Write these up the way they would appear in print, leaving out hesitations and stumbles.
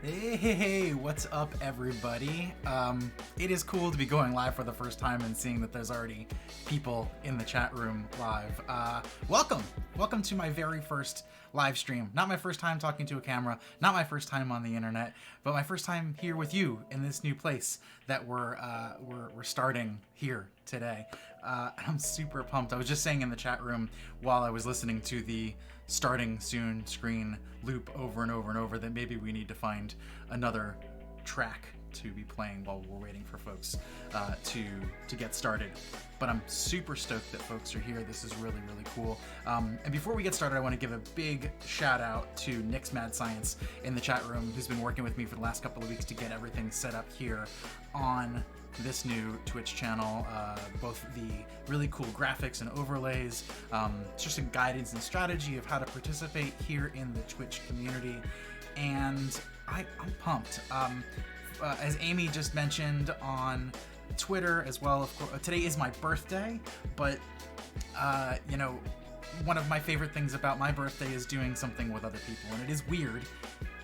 Hey, what's up, everybody? It is cool to be going live for the first time and seeing that there's already people in the chat room live. Welcome to my very first live stream. Not my first time talking to a camera, not my first time on the internet, but my first time here with you in this new place that we're starting here today. I'm super pumped. I was just saying in the chat room while I was listening to the starting soon screen loop over and over and over that maybe we need to find another track to be playing while we're waiting for folks to get started. But I'm super stoked that folks are here. This is really, really cool. And before we get started, I want to give a big shout out to Nick's Mad Science in the chat room, who's been working with me for the last couple of weeks to get everything set up here on this new Twitch channel, both the really cool graphics and overlays, just some guidance and strategy of how to participate here in the Twitch community. And I'm pumped. As Amy just mentioned on Twitter as well, of course, today is my birthday, but one of my favorite things about my birthday is doing something with other people, and it is weird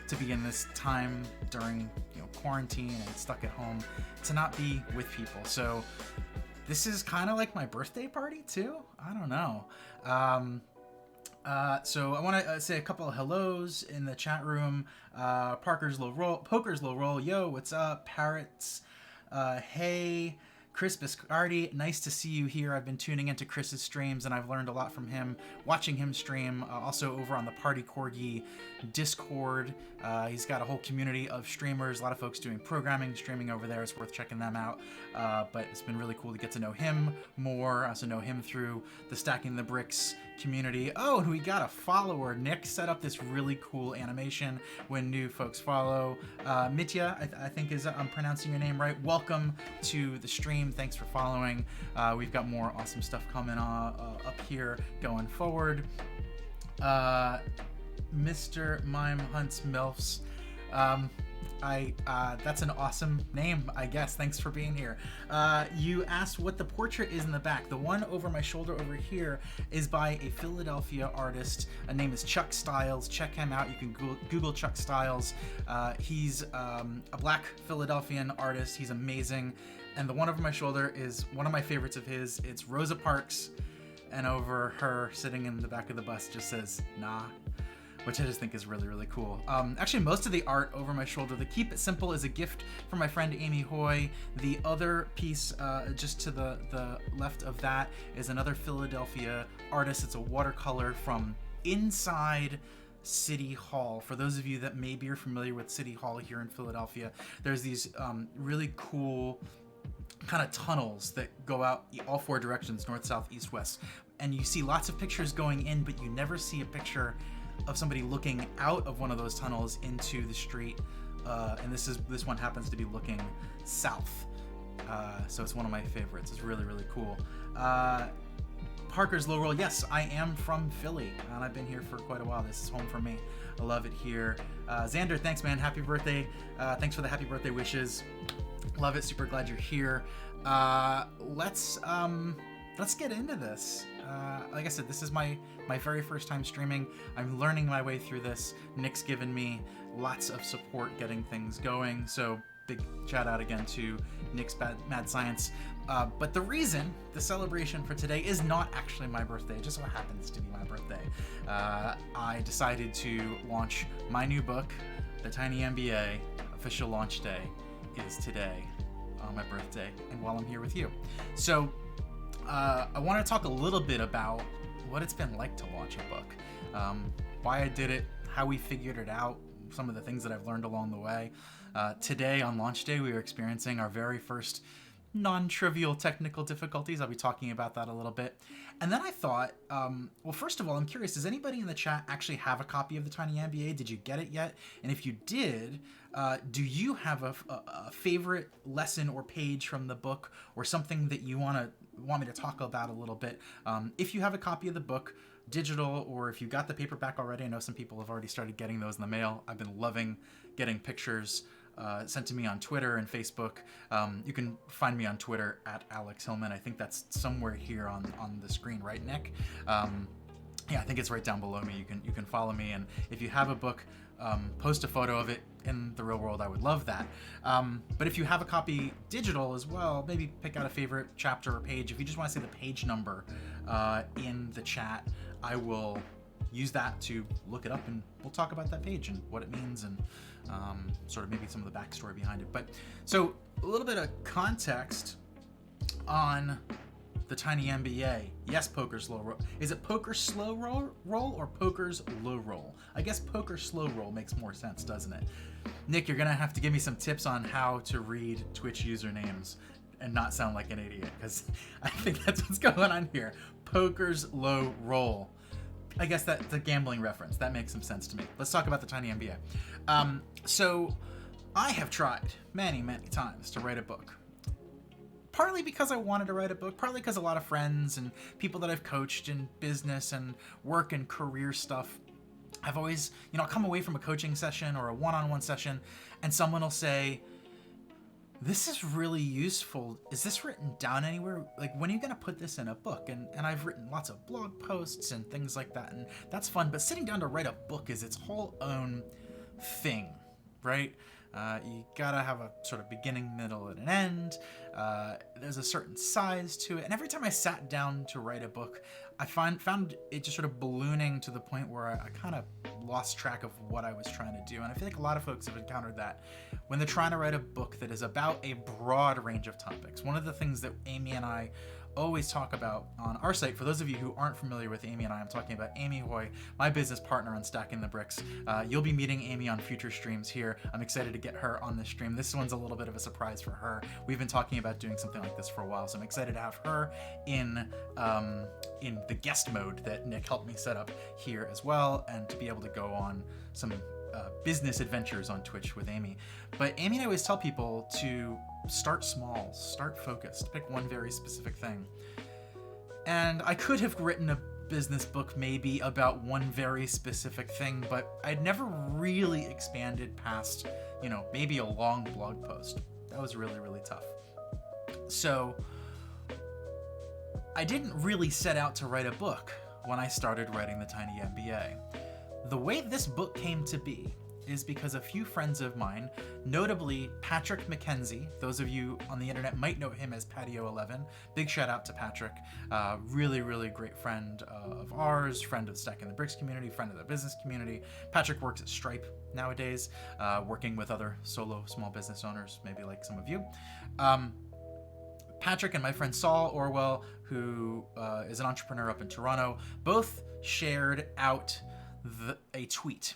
to be in this time during quarantine and stuck at home to not be with people. So this is kind of like my birthday party too. I don't know. So I want to say a couple of hellos in the chat room. Poker's Low Roll, yo, what's up? Parrots, hey. Chris Biscardi, nice to see you here. I've been tuning into Chris's streams and I've learned a lot from him, watching him stream. Also over on the Party Corgi Discord. He's got a whole community of streamers, a lot of folks doing programming, streaming over there. It's worth checking them out. But it's been really cool to get to know him more. I also know him through the Stacking the Bricks community. Oh, and we got a follower. Nick set up this really cool animation when new folks follow. Mitya, I think I'm pronouncing your name right. Welcome to the stream. Thanks for following. We've got more awesome stuff coming up here going forward. Mr. Mime Hunts MILFs. That's an awesome name, I guess. Thanks for being here. You asked what the portrait is in the back. The one over my shoulder over here is by a Philadelphia artist. His name is Chuck Styles. Check him out. You can Google Chuck Styles. He's a black Philadelphian artist. He's amazing. And the one over my shoulder is one of my favorites of his. It's Rosa Parks. And over her, sitting in the back of the bus, just says, nah. Which I just think is really, really cool. Actually, most of the art over my shoulder, the Keep It Simple, is a gift from my friend Amy Hoy. The other piece, just to the left of that, is another Philadelphia artist. It's a watercolor from inside City Hall. For those of you that maybe are familiar with City Hall here in Philadelphia, there's these really cool kind of tunnels that go out all four directions, north, south, east, west. And you see lots of pictures going in, but you never see a picture of somebody looking out of one of those tunnels into the street, and this one happens to be looking south, so it's one of my favorites. It's really, really cool. Parker's Low Roll, yes, I am from Philly, and I've been here for quite a while. This is home for me. I love it here. Xander, thanks, man. Happy birthday. Thanks for the happy birthday wishes. Love it. Super glad you're here. Let's get into this. Like I said, this is my very first time streaming. I'm learning my way through this. Nick's given me lots of support getting things going, so big shout out again to Nick's Mad Science. But the celebration for today is not actually my birthday. It just so happens to be my birthday. I decided to launch my new book, The Tiny MBA. Official launch day is today on my birthday, and while I'm here with you. So I want to talk a little bit about what it's been like to launch a book, why I did it, how we figured it out, some of the things that I've learned along the way. Today on launch day, we are experiencing our very first non-trivial technical difficulties. I'll be talking about that a little bit. And then I thought, well, first of all, I'm curious, does anybody in the chat actually have a copy of the Tiny MBA? Did you get it yet? And if you did, do you have a favorite lesson or page from the book, or something that you want me to talk about a little bit? If you have a copy of the book, digital, or if you got the paperback already, I know some people have already started getting those in the mail. I've been loving getting pictures sent to me on Twitter and Facebook. You can find me on Twitter at Alex Hillman. I think that's somewhere here on the screen, right, Nick? Yeah, I think it's right down below me. You can follow me, and if you have a book, post a photo of it in the real world, I would love that. But if you have a copy digital as well, maybe pick out a favorite chapter or page. If you just want to say the page number in the chat, I will use that to look it up, and we'll talk about that page and what it means, and sort of maybe some of the backstory behind it. But so a little bit of context on the Tiny MBA. Yes, poker slow roll. Is it poker slow roll or poker's low roll? I guess poker slow roll makes more sense, doesn't it? Nick, you're gonna have to give me some tips on how to read Twitch usernames and not sound like an idiot, because I think that's what's going on here. Poker's low roll. I guess that's a gambling reference. That makes some sense to me. Let's talk about the Tiny MBA. So I have tried many, many times to write a book. Partly because I wanted to write a book, partly because a lot of friends and people that I've coached in business and work and career stuff, I've always, I'll come away from a coaching session or a one-on-one session and someone will say, this is really useful. Is this written down anywhere? Like, when are you going to put this in a book? And I've written lots of blog posts and things like that, and that's fun. But sitting down to write a book is its whole own thing, right? You gotta have a sort of beginning, middle, and an end. There's a certain size to it. And every time I sat down to write a book, I found it just sort of ballooning to the point where I kind of lost track of what I was trying to do. And I feel like a lot of folks have encountered that when they're trying to write a book that is about a broad range of topics. One of the things that Amy and I always talk about on our site, for those of you who aren't familiar with Amy and I, I'm talking about Amy Hoy, my business partner on Stacking the Bricks. You'll be meeting Amy on future streams here. I'm excited to get her on this stream. This one's a little bit of a surprise for her. We've been talking about doing something like this for a while, so I'm excited to have her in the guest mode that Nick helped me set up here as well, and to be able to go on some business adventures on Twitch with Amy. But Amy and I always tell people to start small, start focused, pick one very specific thing. And I could have written a business book maybe about one very specific thing, but I'd never really expanded past, maybe a long blog post. That was really, really tough. So I didn't really set out to write a book when I started writing the Tiny MBA. The way this book came to be is because a few friends of mine, notably Patrick McKenzie, those of you on the internet might know him as Patio11. Big shout out to Patrick. Really, really great friend of ours, friend of the Stacking the Bricks community, friend of the business community. Patrick works at Stripe nowadays, working with other solo small business owners, maybe like some of you. Patrick and my friend Saul Orwell, who is an entrepreneur up in Toronto, both shared out a tweet.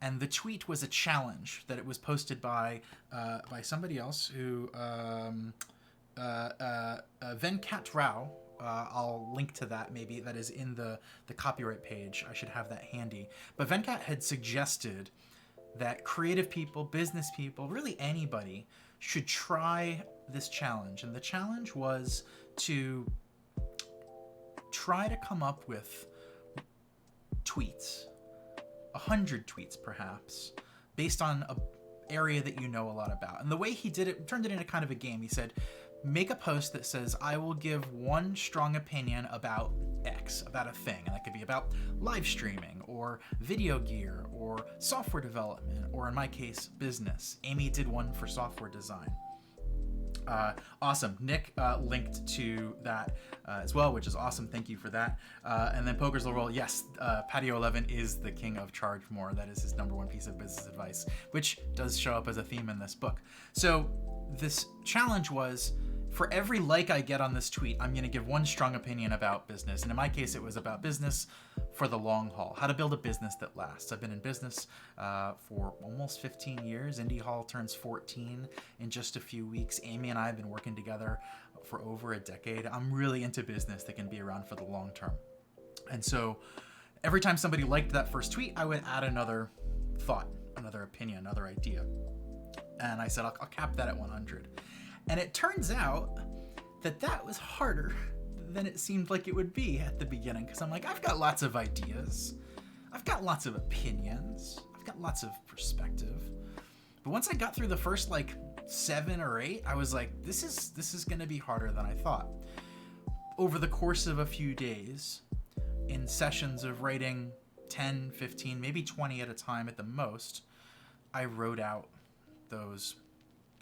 And the tweet was a challenge that it was posted by somebody else who, Venkat Rao. I'll link to that maybe. That is in the copyright page. I should have that handy. But Venkat had suggested that creative people, business people, really anybody should try this challenge. And the challenge was to try to come up with tweets. 100 tweets perhaps, based on an area that you know a lot about. And the way he did it, turned it into kind of a game. He said, make a post that says, I will give one strong opinion about X, about a thing. And that could be about live streaming or video gear or software development, or in my case, business. Amy did one for software design. Awesome. Nick linked to that as well, which is awesome. Thank you for that. And then Poker's Low Roll. Yes, Patio11 is the king of charge more. That is his number one piece of business advice, which does show up as a theme in this book. So this challenge was, for every like I get on this tweet, I'm going to give one strong opinion about business. And in my case, it was about business for the long haul, how to build a business that lasts. I've been in business for almost 15 years. Indie Hall turns 14 in just a few weeks. Amy and I have been working together for over a decade. I'm really into business that can be around for the long term. And so every time somebody liked that first tweet, I would add another thought, another opinion, another idea. And I said, I'll cap that at 100. And it turns out that was harder than it seemed like it would be at the beginning, because I'm like, I've got lots of ideas. I've got lots of opinions. I've got lots of perspective. But once I got through the first 7 or 8, I was like, this is going to be harder than I thought. Over the course of a few days, in sessions of writing 10, 15, maybe 20 at a time at the most, I wrote out those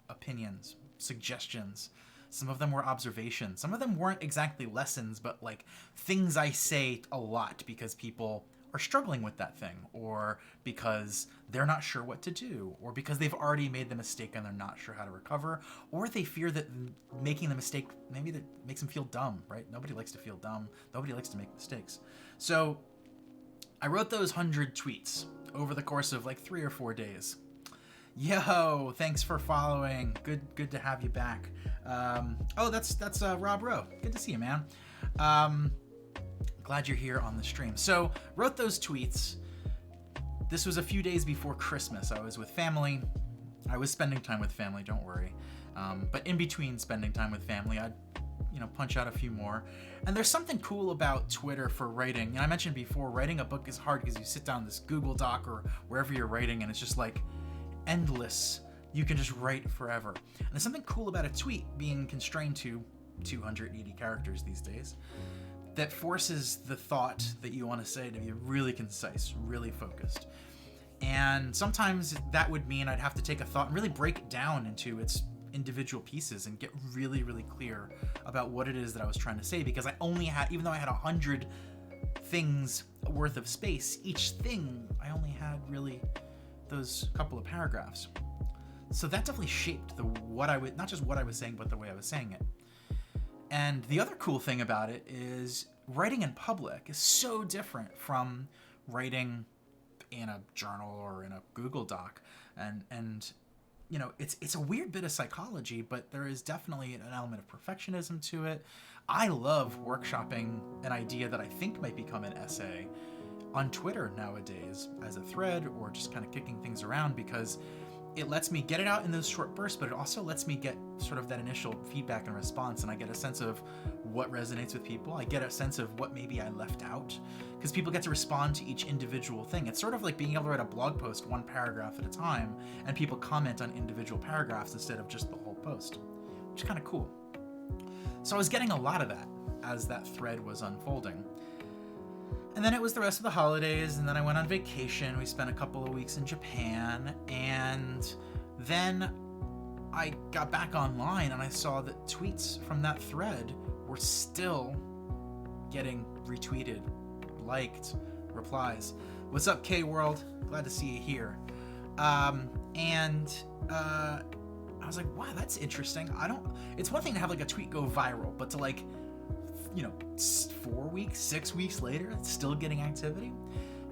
opinions, suggestions. Some of them were observations. Some of them weren't exactly lessons, but like things I say a lot because people are struggling with that thing, or because they're not sure what to do, or because they've already made the mistake and they're not sure how to recover, or they fear that making the mistake, maybe that makes them feel dumb, right? Nobody likes to feel dumb. Nobody likes to make mistakes. So I wrote those 100 tweets over the course of like 3 or 4 days. Yo, thanks for following. Good to have you back. That's Rob Rowe. Good to see you, man. Glad you're here on the stream. So, wrote those tweets. This was a few days before Christmas. I was with family. I was spending time with family, don't worry. But in between spending time with family, I'd punch out a few more. And there's something cool about Twitter for writing. And I mentioned before, writing a book is hard because you sit down this Google Doc or wherever you're writing, and it's just like endless. You can just write forever. And there's something cool about a tweet being constrained to 280 characters these days that forces the thought that you want to say to be really concise, really focused. And sometimes that would mean I'd have to take a thought and really break it down into its individual pieces and get really, really clear about what it is that I was trying to say, because I only had, even though I had 100 things worth of space, each thing I only had really those couple of paragraphs. So that definitely shaped not just what I was saying, but the way I was saying it. And the other cool thing about it is writing in public is so different from writing in a journal or in a Google Doc. And it's a weird bit of psychology, but there is definitely an element of perfectionism to it. I love workshopping an idea that I think might become an essay on Twitter nowadays as a thread, or just kind of kicking things around, because it lets me get it out in those short bursts, but it also lets me get sort of that initial feedback and response, and I get a sense of what resonates with people. I get a sense of what maybe I left out, because people get to respond to each individual thing. It's sort of like being able to write a blog post one paragraph at a time, and people comment on individual paragraphs instead of just the whole post, which is kind of cool. So I was getting a lot of that as that thread was unfolding. And then it was the rest of the holidays, and then I went on vacation. We spent a couple of weeks in Japan, and then I got back online and I saw that tweets from that thread were still getting retweeted, liked, replies. What's up, K-World? Glad to see you here. I was like, wow, that's interesting. It's one thing to have like a tweet go viral, but to 4 weeks, 6 weeks later, it's still getting activity.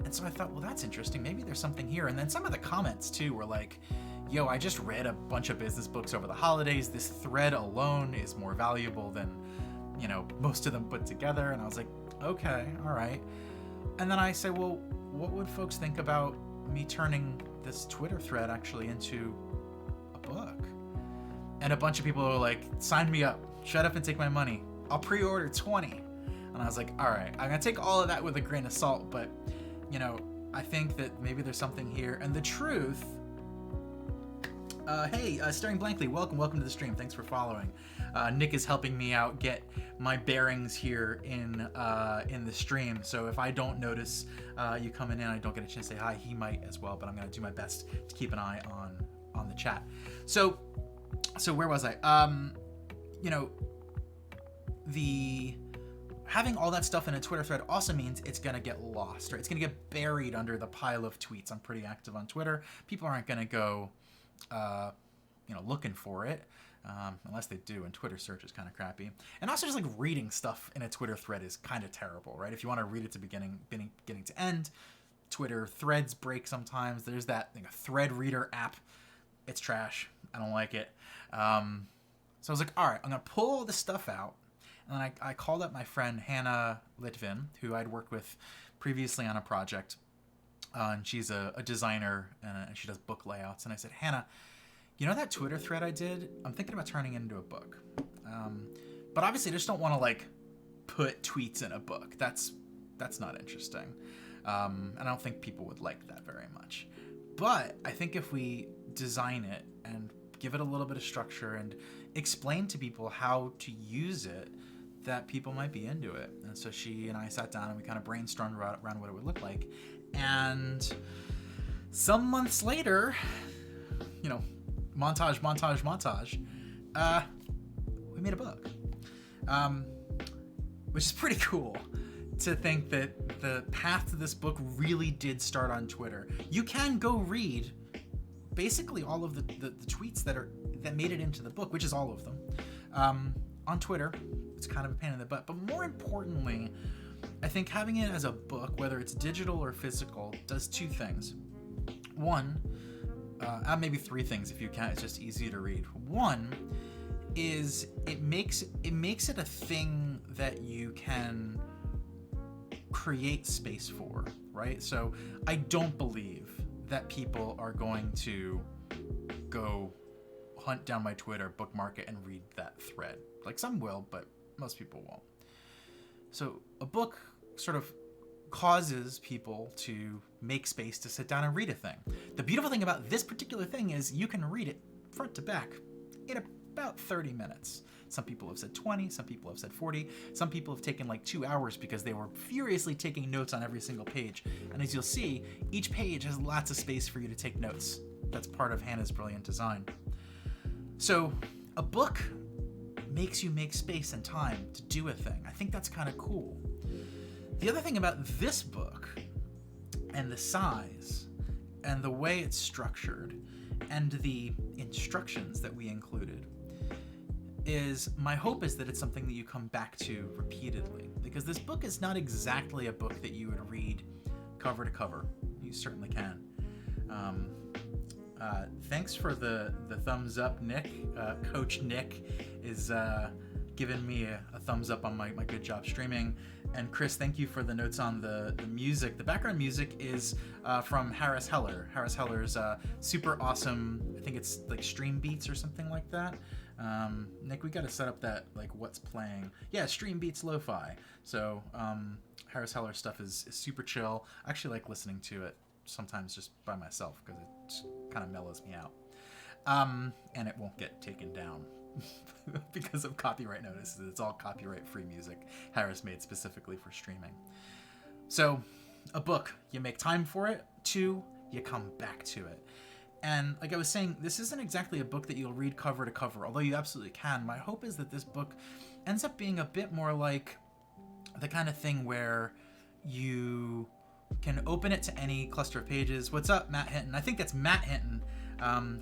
And so I thought, well, that's interesting. Maybe there's something here. And then some of the comments too were like, yo, I just read a bunch of business books over the holidays. This thread alone is more valuable than, most of them put together. And I was like, okay, all right. And then I said, well, what would folks think about me turning this Twitter thread actually into a book? And a bunch of people were like, sign me up, shut up and take my money. I'll pre-order 20. And I was like, all right, I'm gonna take all of that with a grain of salt, but I think that maybe there's something here. And the truth, staring blankly, welcome to the stream. Thanks for following. Nick is helping me out get my bearings here in the stream. So if I don't notice you coming in, I don't get a chance to say hi, he might as well, but I'm gonna do my best to keep an eye on the chat. So where was I? Having all that stuff in a Twitter thread also means it's going to get lost, right? It's going to get buried under the pile of tweets. I'm pretty active on Twitter. People aren't going to go, looking for it, unless they do, and Twitter search is kind of crappy. And also just like reading stuff in a Twitter thread is kind of terrible, right? If you want to read it to beginning to end, Twitter threads break sometimes. There's that a thread reader app. It's trash. I don't like it. So I was like, all right, I'm going to pull all this stuff out. And then I called up my friend Hannah Litvin, who I'd worked with previously on a project. And she's a designer, and she does book layouts. And I said, Hannah, that Twitter thread I did? I'm thinking about turning it into a book. But obviously I just don't want to put tweets in a book. That's not interesting. And I don't think people would like that very much. But I think if we design it and give it a little bit of structure and explain to people how to use it, that people might be into it. And so she and I sat down and we kind of brainstormed around what it would look like. And some months later, montage, we made a book, which is pretty cool to think that the path to this book really did start on Twitter. You can go read basically all of the tweets that made it into the book, which is all of them, on Twitter. It's kind of a pain in the butt, but more importantly, I think having it as a book, whether it's digital or physical, does two things. One, maybe three things if you can. It's just easy to read. One is it makes it a thing that you can create space for, right? So I don't believe that people are going to go hunt down my Twitter, bookmark it, and read that thread. Like, some will, but most people won't. So a book sort of causes people to make space to sit down and read a thing. The beautiful thing about this particular thing is you can read it front to back in about 30 minutes. Some people have said 20, some people have said 40, some people have taken like 2 hours because they were furiously taking notes on every single page. And as you'll see, each page has lots of space for you to take notes. That's part of Hannah's brilliant design. So a book makes you make space and time to do a thing. I think that's kind of cool. The other thing about this book and the size and the way it's structured and the instructions that we included is, my hope is that it's something that you come back to repeatedly, because this book is not exactly a book that you would read cover to cover. You certainly can. Thanks for the thumbs up, Nick. Coach Nick is giving me a thumbs up on my good job streaming. And Chris, thank you for the notes on the music. The background music is from Harris Heller. Harris Heller's super awesome, I think it's like Stream Beats or something like that. Nick, we got to set up that, like, what's playing. Yeah, Stream Beats Lo-Fi. So Harris Heller stuff is super chill. I actually like listening to it sometimes just by myself because it kind of mellows me out. And it won't get taken down because of copyright notices. It's all copyright-free music Harris made specifically for streaming. So a book, you make time for it. 2, you come back to it. And like I was saying, this isn't exactly a book that you'll read cover to cover, although you absolutely can. My hope is that this book ends up being a bit more like the kind of thing where you can open it to any cluster of pages. What's up, Matt Hinton? I think that's Matt Hinton,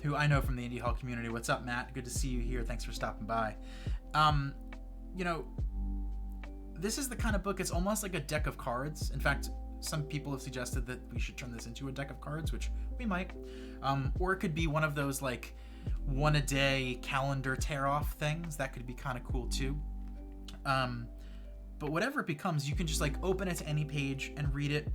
who I know from the Indie Hall community. What's up, Matt? Good to see you here. Thanks for stopping by. This is the kind of book, it's almost like a deck of cards. In fact, some people have suggested that we should turn this into a deck of cards, which we might. Or it could be one of those like one a day calendar tear off things. That could be kind of cool too. But whatever it becomes, you can just like open it to any page and read it.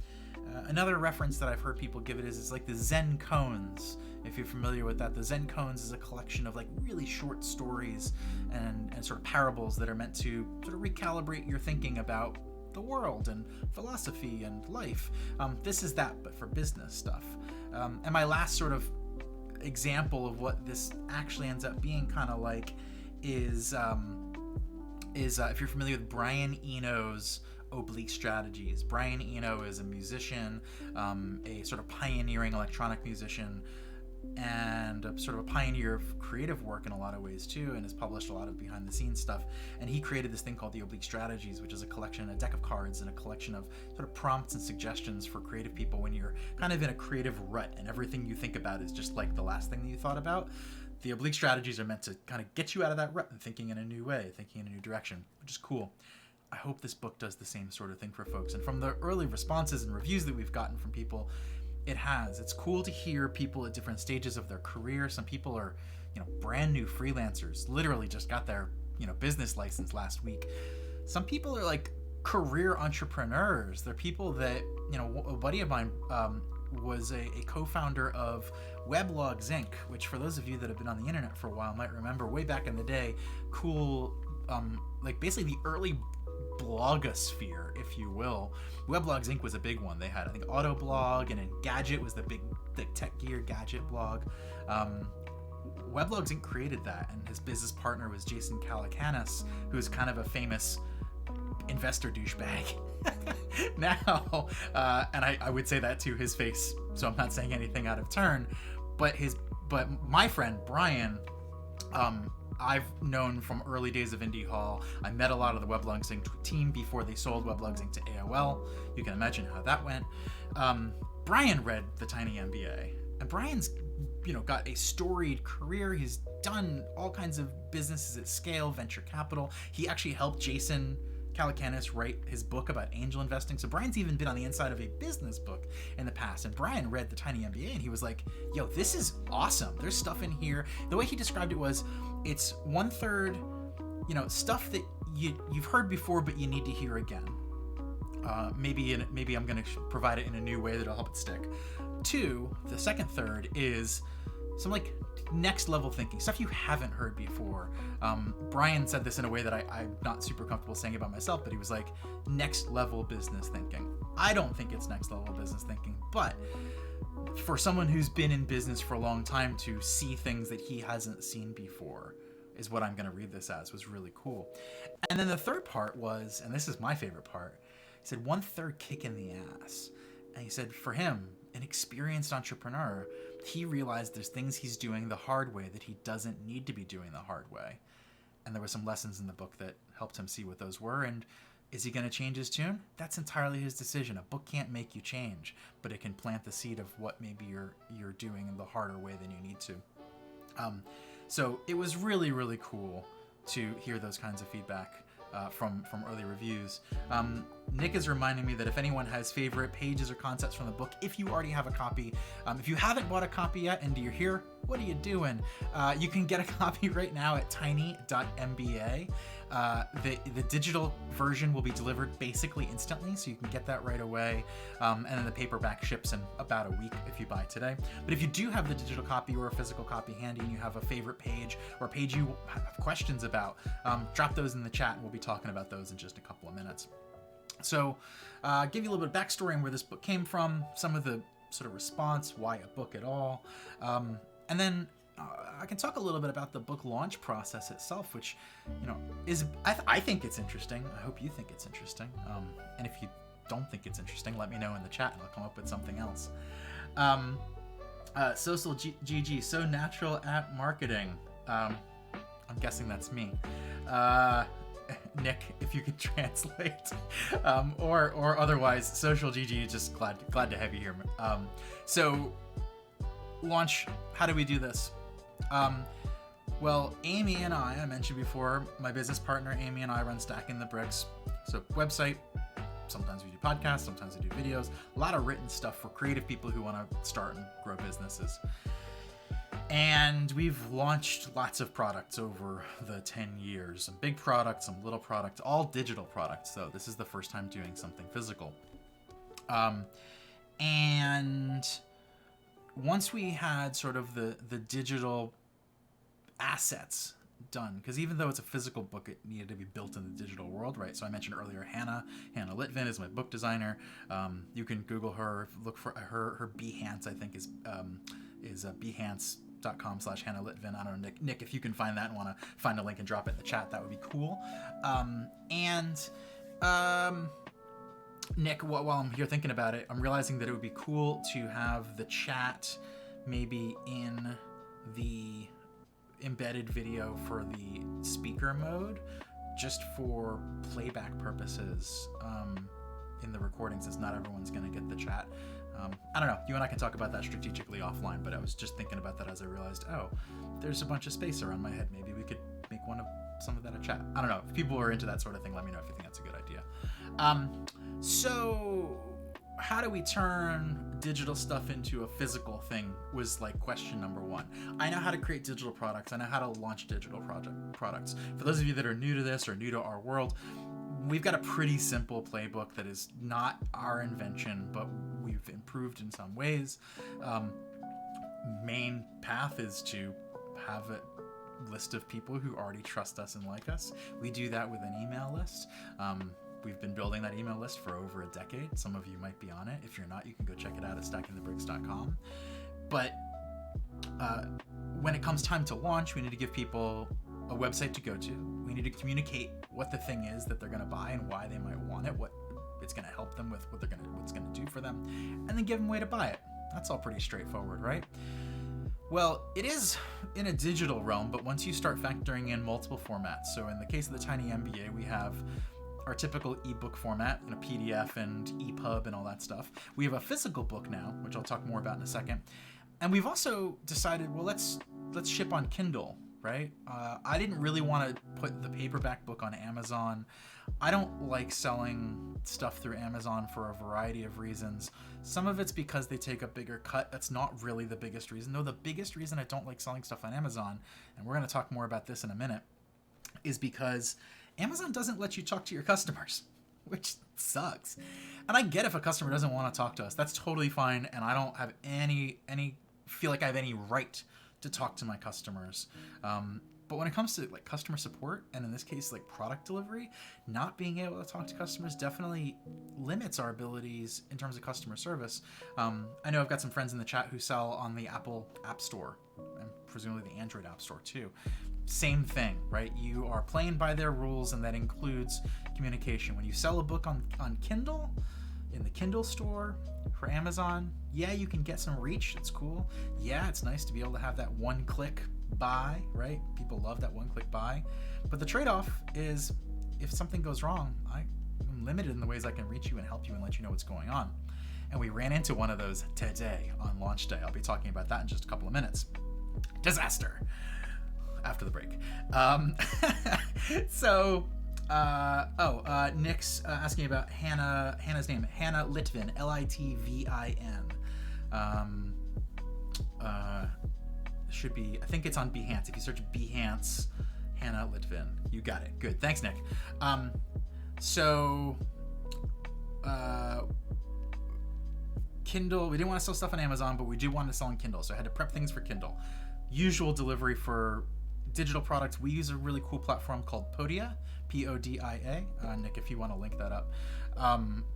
Another reference that I've heard people give it is like the Zen Koans. If you're familiar with that, the Zen Koans is a collection of like really short stories and sort of parables that are meant to sort of recalibrate your thinking about the world and philosophy and life. This is that, but for business stuff. And my last sort of example of what this actually ends up being kind of like is if you're familiar with Brian Eno's Oblique Strategies. Brian Eno is a musician, a sort of pioneering electronic musician, and a sort of a pioneer of creative work in a lot of ways too, and has published a lot of behind the scenes stuff. And he created this thing called the Oblique Strategies, which is a collection, a deck of cards and a collection of sort of prompts and suggestions for creative people when you're kind of in a creative rut and everything you think about is just like the last thing that you thought about. The Oblique Strategies are meant to kind of get you out of that rut and thinking in a new way, thinking in a new direction, which is cool. I hope this book does the same sort of thing for folks. And from the early responses and reviews that we've gotten from people, it has. It's cool to hear people at different stages of their career. Some people are, brand new freelancers, literally just got their, business license last week. Some people are like career entrepreneurs. They're people that, a buddy of mine was a co-founder of Weblogs Inc., which for those of you that have been on the internet for a while might remember way back in the day, cool, like basically the early blogosphere, if you will. Weblogs Inc. was a big one. They had, I think, Autoblog, and then Gadget was the big tech gear gadget blog. Weblogs Inc. created that, and his business partner was Jason Calacanis, who's kind of a famous investor douchebag. Now, and I would say that to his face, so I'm not saying anything out of turn, but my friend Brian, I've known from early days of Indie Hall. I met a lot of the Weblogsing team before they sold Weblogsing to AOL. You can imagine how that went. Brian read The Tiny MBA, and Brian's got a storied career. He's done all kinds of businesses at scale, venture capital. He actually helped Jason Calacanis write his book about angel investing. So Brian's even been on the inside of a business book in the past. And Brian read The Tiny MBA and he was like, yo, this is awesome. There's stuff in here. The way he described it was, it's 1/3, stuff that you've heard before, but you need to hear again. Maybe I'm going to provide it in a new way that'll help it stick. 2, the second third is some like next level thinking, stuff you haven't heard before. Brian said this in a way that I'm not super comfortable saying about myself, but he was like, next level business thinking. I don't think it's next level business thinking, but for someone who's been in business for a long time to see things that he hasn't seen before is what I'm going to read this as, was really cool. And then the third part was, and this is my favorite part, he said 1/3 kick in the ass. And he said for him, an experienced entrepreneur, he realized there's things he's doing the hard way that he doesn't need to be doing the hard way. And there were some lessons in the book that helped him see what those were. And is he going to change his tune? That's entirely his decision. A book can't make you change, but it can plant the seed of what maybe you're doing in the harder way than you need to. So it was really, really cool to hear those kinds of feedback from early reviews. Nick is reminding me that if anyone has favorite pages or concepts from the book, if you already have a copy, if you haven't bought a copy yet and you're here, what are you doing? You can get a copy right now at tiny.mba. The digital version will be delivered basically instantly, so you can get that right away. And then the paperback ships in about a week if you buy today. But if you do have the digital copy or a physical copy handy and you have a favorite page or a page you have questions about, drop those in the chat and we'll be talking about those in just a couple of minutes. So give you a little bit of backstory on where this book came from, some of the sort of response, why a book at all. And then I can talk a little bit about the book launch process itself, which, is, I think it's interesting. I hope you think it's interesting. And if you don't think it's interesting, let me know in the chat and I'll come up with something else. Social GG, so natural at marketing. I'm guessing that's me. Nick, if you could translate, or otherwise, Social GG, just glad to have you here. So launch, how do we do this? Well, Amy and I mentioned before, my business partner Amy and I run Stacking the Bricks. So website, sometimes we do podcasts, sometimes we do videos, a lot of written stuff for creative people who want to start and grow businesses. And we've launched lots of products over the 10 years, some big products, some little products, all digital products. So this is the first time doing something physical. And once we had sort of the digital assets done, because even though it's a physical book, it needed to be built in the digital world, right? So I mentioned earlier, Hannah Litvin is my book designer. You can Google her, look for her Behance, I think is behance.com/Hannah Litvin. I don't know, Nick, if you can find that and want to find a link and drop it in the chat, that would be cool. Nick, while I'm here thinking about it, I'm realizing that it would be cool to have the chat maybe in the embedded video for the speaker mode, just for playback purposes in the recordings, as not everyone's going to get the chat. I don't know, you and I can talk about that strategically offline, but I was just thinking about that as I realized, there's a bunch of space around my head. Maybe we could make some of that a chat. I don't know. If people are into that sort of thing, let me know if you think that's a good idea. So how do we turn digital stuff into a physical thing was like question number one. I know how to create digital products. I know how to launch digital products. For those of you that are new to this or new to our world, we've got a pretty simple playbook that is not our invention, but we've improved in some ways. Main path is to have a list of people who already trust us and like us. We do that with an email list. We've been building that email list for over a decade. Some of you might be on it. If you're not, you can go check it out at stackingthebricks.com. But when it comes time to launch, we need to give people a website to go to. We need to communicate what the thing is that they're going to buy and why they might want it, what it's going to help them with, what's going to do for them, and then give them a way to buy it. That's all pretty straightforward, right? Well, it is in a digital realm, but once you start factoring in multiple formats, so in the case of the Tiny MBA, we have our typical ebook format, PDF and EPUB and all that stuff. We have a physical book now, which I'll talk more about in a second. And we've also decided, well, let's ship on Kindle, right? I didn't really want to put the paperback book on Amazon. I don't like selling stuff through Amazon for a variety of reasons. Some of it's because they take a bigger cut. That's not really the biggest reason. No, the biggest reason I don't like selling stuff on Amazon, and we're going to talk more about this in a minute, is because Amazon doesn't let you talk to your customers, which sucks. And I get if a customer doesn't want to talk to us. That's totally fine, and I don't have any feel like I have any right to talk to my customers. But when it comes to like customer support, and in this case like product delivery, not being able to talk to customers definitely limits our abilities in terms of customer service. I know I've got some friends in the chat who sell on the Apple App Store and presumably the Android App Store too. Same thing, right? You are playing by their rules, and that includes communication. When you sell a book on Kindle, in the Kindle store for Amazon, yeah, you can get some reach. It's cool. Yeah, it's nice to be able to have that one-click buy, right? People love that one-click buy. But the trade-off is if something goes wrong, I'm limited in the ways I can reach you and help you and let you know what's going on. And we ran into one of those today on launch day. I'll be talking about that in just a couple of minutes. Disaster. After the break. Nick's asking about Hannah's name. Hannah Litvin, Litvin. Should be, I think it's on Behance. If you search Behance, Hannah Litvin, you got it. Good. Thanks, Nick. Kindle, we didn't want to sell stuff on Amazon, but we do want to sell on Kindle. So I had to prep things for Kindle. Usual delivery for digital products, we use a really cool platform called Podia, Podia. Nick, if you want to link that up.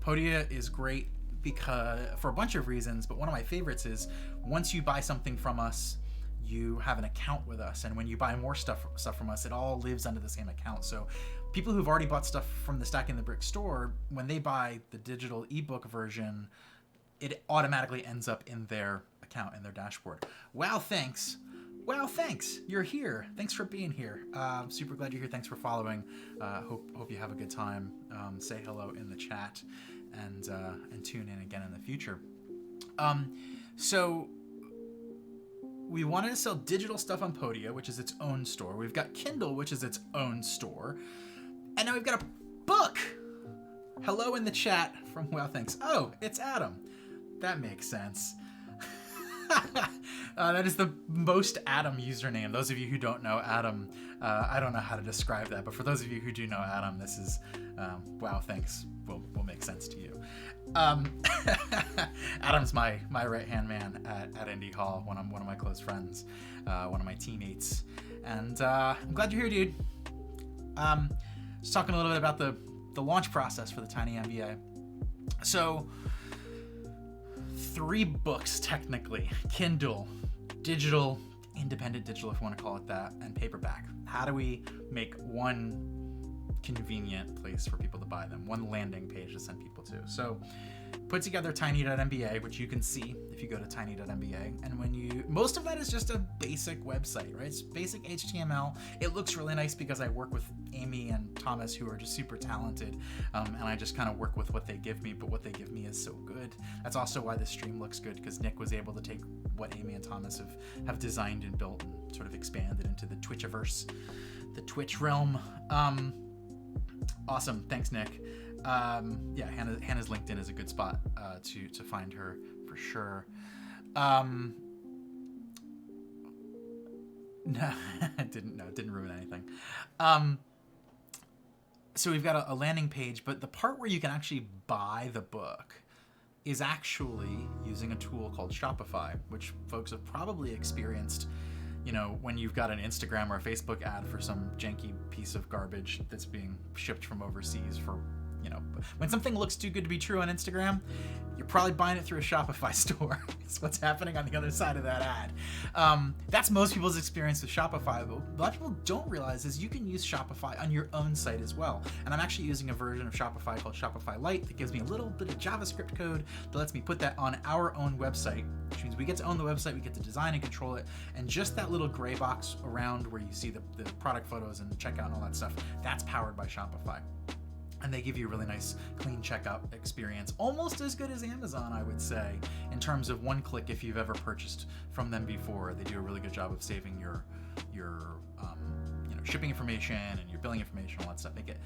Podia is great because for a bunch of reasons, but one of my favorites is once you buy something from us, you have an account with us, and when you buy more stuff from us, it all lives under the same account. So people who've already bought stuff from the Stacking the Brick store, when they buy the digital ebook version, it automatically ends up in their account, in their dashboard. Wow, thanks. You're here. Thanks for being here. Super glad you're here. Thanks for following. Hope you have a good time. Say hello in the chat, and tune in again in the future. So we wanted to sell digital stuff on Podia, which is its own store. We've got Kindle, which is its own store, and now we've got a book. Hello in the chat from Wow, thanks. Oh, it's Adam. That makes sense. That is the most Adam username. Those of you who don't know Adam, I don't know how to describe that, but for those of you who do know Adam, this is wow, thanks will make sense to you. Adam's my right-hand man at Indie Hall, one of my close friends, one of my teammates, and I'm glad you're here, dude. Just talking a little bit about the launch process for the Tiny MBA. So 3 books technically: Kindle, digital, independent digital if you want to call it that, and paperback. How do we make one convenient place for people to buy them, one landing page to send people to? So put together tiny.mba, which you can see if you go to tiny.mba, and most of that is just a basic website, right? It's basic HTML. It looks really nice because I work with Amy and Thomas, who are just super talented, and I just kind of work with what they give me, but what they give me is so good. That's also why the stream looks good, because Nick was able to take what Amy and Thomas have designed and built and sort of expand it into the Twitchiverse, the Twitch realm. Awesome. Thanks, Nick. Yeah, Hannah's LinkedIn is a good spot to find her for sure. No, it didn't ruin anything. So we've got a landing page, but the part where you can actually buy the book is actually using a tool called Shopify, which folks have probably experienced, when you've got an Instagram or a Facebook ad for some janky piece of garbage that's being shipped from overseas for, when something looks too good to be true on Instagram, you're probably buying it through a Shopify store. That's what's happening on the other side of that ad. That's most people's experience with Shopify, but a lot of people don't realize is you can use Shopify on your own site as well. And I'm actually using a version of Shopify called Shopify Lite that gives me a little bit of JavaScript code that lets me put that on our own website, which means we get to own the website, we get to design and control it, and just that little gray box around where you see the product photos and checkout and all that stuff, that's powered by Shopify. And they give you a really nice, clean checkout experience, almost as good as Amazon, I would say, in terms of one click if you've ever purchased from them before. They do a really good job of saving your shipping information and your billing information, all that stuff. Make it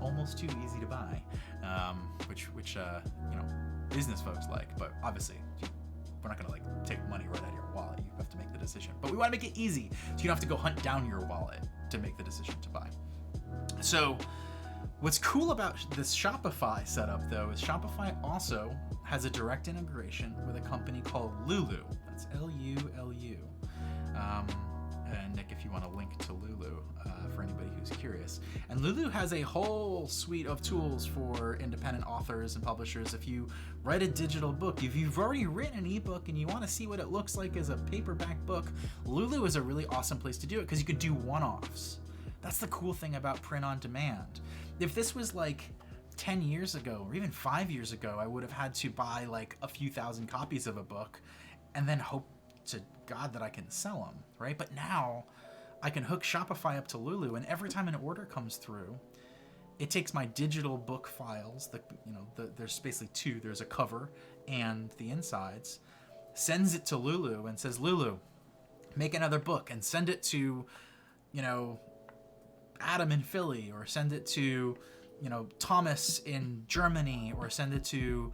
almost too easy to buy, which business folks like. But obviously, we're not going to take money right out of your wallet. You have to make the decision. But we want to make it easy, so you don't have to go hunt down your wallet to make the decision to buy. So what's cool about this Shopify setup, though, is Shopify also has a direct integration with a company called Lulu. That's Lulu. And Nick, if you want to link to Lulu for anybody who's curious. And Lulu has a whole suite of tools for independent authors and publishers. If you write a digital book, if you've already written an ebook and you want to see what it looks like as a paperback book, Lulu is a really awesome place to do it because you could do one-offs. That's the cool thing about print on demand. If this was 10 years ago or even 5 years ago, I would have had to buy a few thousand copies of a book and then hope to God that I can sell them, right? But now I can hook Shopify up to Lulu, and every time an order comes through, it takes my digital book files, there's basically two, there's a cover and the insides, sends it to Lulu and says, Lulu, make another book and send it to, Adam in Philly, or send it to, Thomas in Germany, or send it to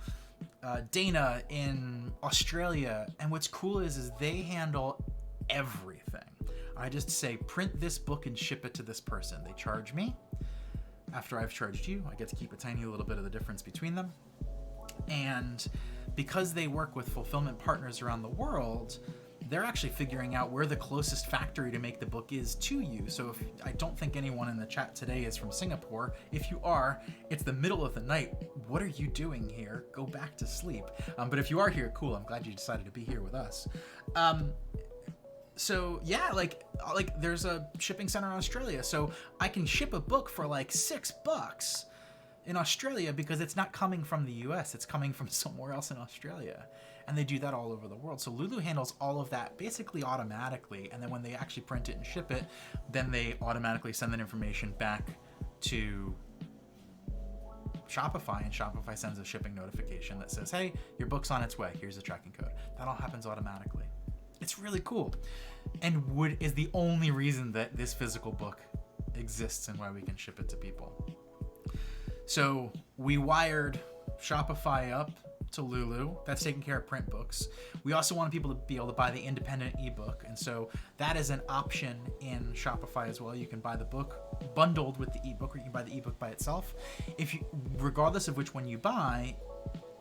Dana in Australia. And what's cool is they handle everything. I just say, print this book and ship it to this person. They charge me. After I've charged you, I get to keep a tiny little bit of the difference between them. And because they work with fulfillment partners around the world, they're actually figuring out where the closest factory to make the book is to you. So I don't think anyone in the chat today is from Singapore. If you are, it's the middle of the night. What are you doing here? Go back to sleep. But if you are here, cool. I'm glad you decided to be here with us. So yeah, there's a shipping center in Australia. So I can ship a book for $6 in Australia because it's not coming from the US. It's coming from somewhere else in Australia. And they do that all over the world. So Lulu handles all of that basically automatically. And then when they actually print it and ship it, then they automatically send that information back to Shopify, and Shopify sends a shipping notification that says, hey, your book's on its way. Here's the tracking code. That all happens automatically. It's really cool. And is the only reason that this physical book exists and why we can ship it to people. So we wired Shopify up to Lulu. That's taking care of print books. We also want people to be able to buy the independent ebook, and so that is an option in Shopify as well. You can buy the book bundled with the ebook, or you can buy the ebook by itself. Regardless of which one you buy,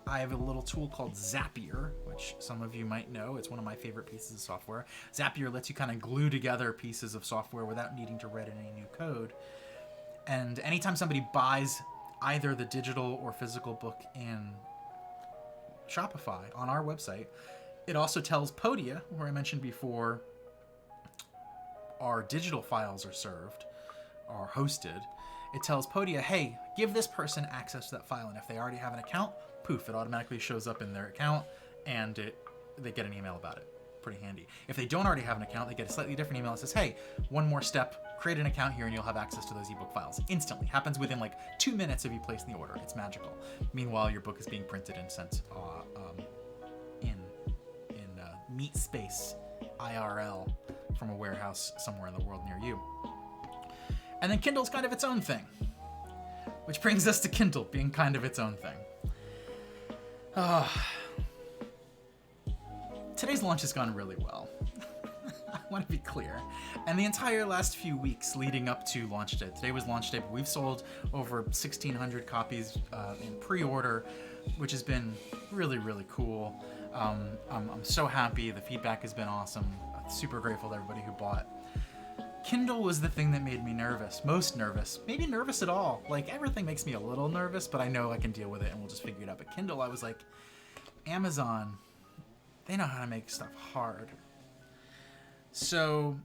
I have a little tool called Zapier, which some of you might know. It's one of my favorite pieces of software. Zapier lets you kind of glue together pieces of software without needing to write any new code. And anytime somebody buys either the digital or physical book in Shopify on our website, it also tells Podia, where I mentioned before our digital files are served, are hosted. It tells Podia, hey, give this person access to that file, and if they already have an account, poof, it automatically shows up in their account, and they get an email about it. Pretty handy. If they don't already have an account, they get a slightly different email that says, hey, one more step, create an account here and you'll have access to those ebook files instantly. Happens within 2 minutes of you placing the order. It's magical. Meanwhile, your book is being printed and sent in meat space IRL from a warehouse somewhere in the world near you. And then Kindle's kind of its own thing, which brings us to Kindle being kind of its own thing. Today's launch has gone really well. I want to be clear. And the entire last few weeks leading up to launch day. Today was launch day, but we've sold over 1,600 copies in pre-order, which has been really, really cool. I'm so happy. The feedback has been awesome. Super grateful to everybody who bought. Kindle was the thing that made me nervous, most nervous, maybe nervous at all. Like, everything makes me a little nervous, but I know I can deal with it and we'll just figure it out. But Kindle, I was like, Amazon, they know how to make stuff hard. So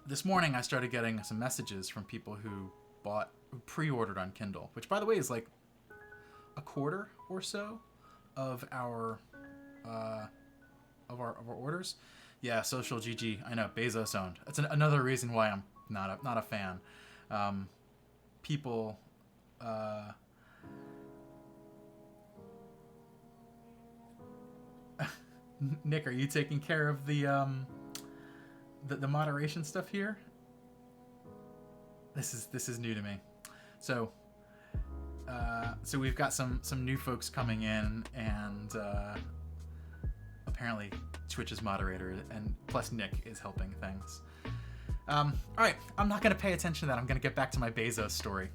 this morning I started getting some messages from people who pre-ordered on Kindle, which by the way is like a quarter or so of our orders. Yeah, social GG. I know, Bezos owned. That's another reason why I'm not a fan. People. Nick, are you taking care of the moderation stuff here? This is new to me. So we've got some new folks coming in, and apparently Twitch's moderator, and plus Nick is helping things. All right, I'm not gonna pay attention to that. I'm gonna get back to my Bezos story.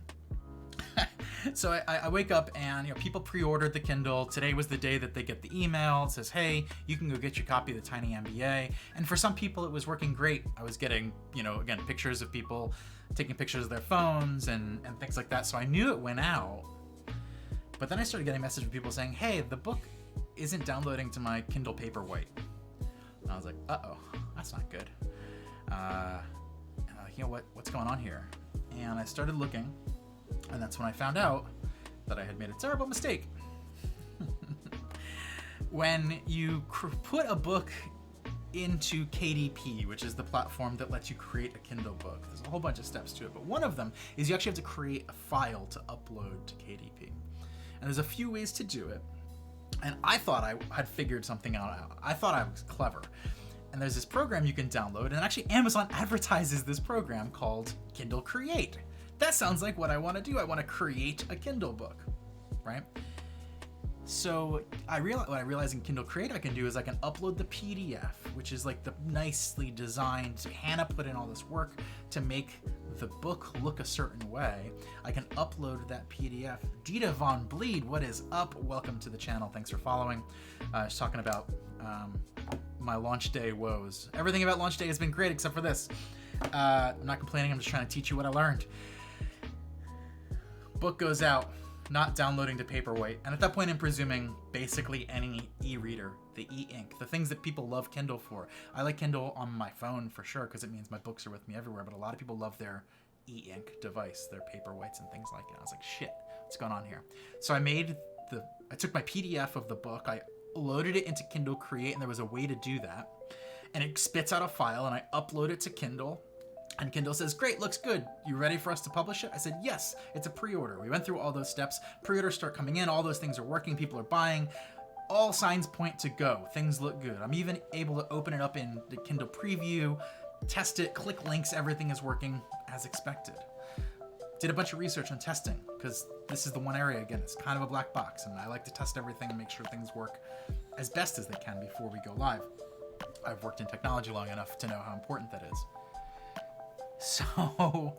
So I wake up and people pre-ordered the Kindle. Today was the day that they get the email. It says, hey, you can go get your copy of the Tiny MBA. And for some people, it was working great. I was getting, again, pictures of people taking pictures of their phones and things like that. So I knew it went out. But then I started getting messages from people saying, hey, the book isn't downloading to my Kindle Paperwhite. And I was like, uh-oh, that's not good. What's going on here? And I started looking. And that's when I found out that I had made a terrible mistake. When you put a book into KDP, which is the platform that lets you create a Kindle book, there's a whole bunch of steps to it, but one of them is you actually have to create a file to upload to KDP. And there's a few ways to do it. And I thought I had figured something out. I thought I was clever. And there's this program you can download, and actually Amazon advertises this program called Kindle Create. That sounds like what I want to do. I want to create a Kindle book, right? So what I realized in Kindle Create I can do is I can upload the PDF, which is like the nicely designed, Hannah put in all this work to make the book look a certain way. I can upload that PDF. Dita Von Bleed, what is up? Welcome to the channel. Thanks for following. I was talking about my launch day woes. Everything about launch day has been great except for this. I'm not complaining. I'm just trying to teach you what I learned. Book goes out, not downloading to Paperwhite, and at that point I'm presuming basically any e-reader, the e-ink, the things that people love Kindle for. I like Kindle on my phone for sure because it means my books are with me everywhere, but a lot of people love their e-ink device, their Paperwhites and things like that. I was like, shit, what's going on here? So I took my PDF of the book, I loaded it into Kindle Create, and there was a way to do that, and it spits out a file, and I upload it to Kindle. And Kindle says, great, looks good. You ready for us to publish it? I said, yes, it's a pre-order. We went through all those steps. Pre-orders start coming in. All those things are working. People are buying. All signs point to go. Things look good. I'm even able to open it up in the Kindle preview, test it, click links. Everything is working as expected. Did a bunch of research on testing because this is the one area, again, it's kind of a black box. And I like to test everything and make sure things work as best as they can before we go live. I've worked in technology long enough to know how important that is. So,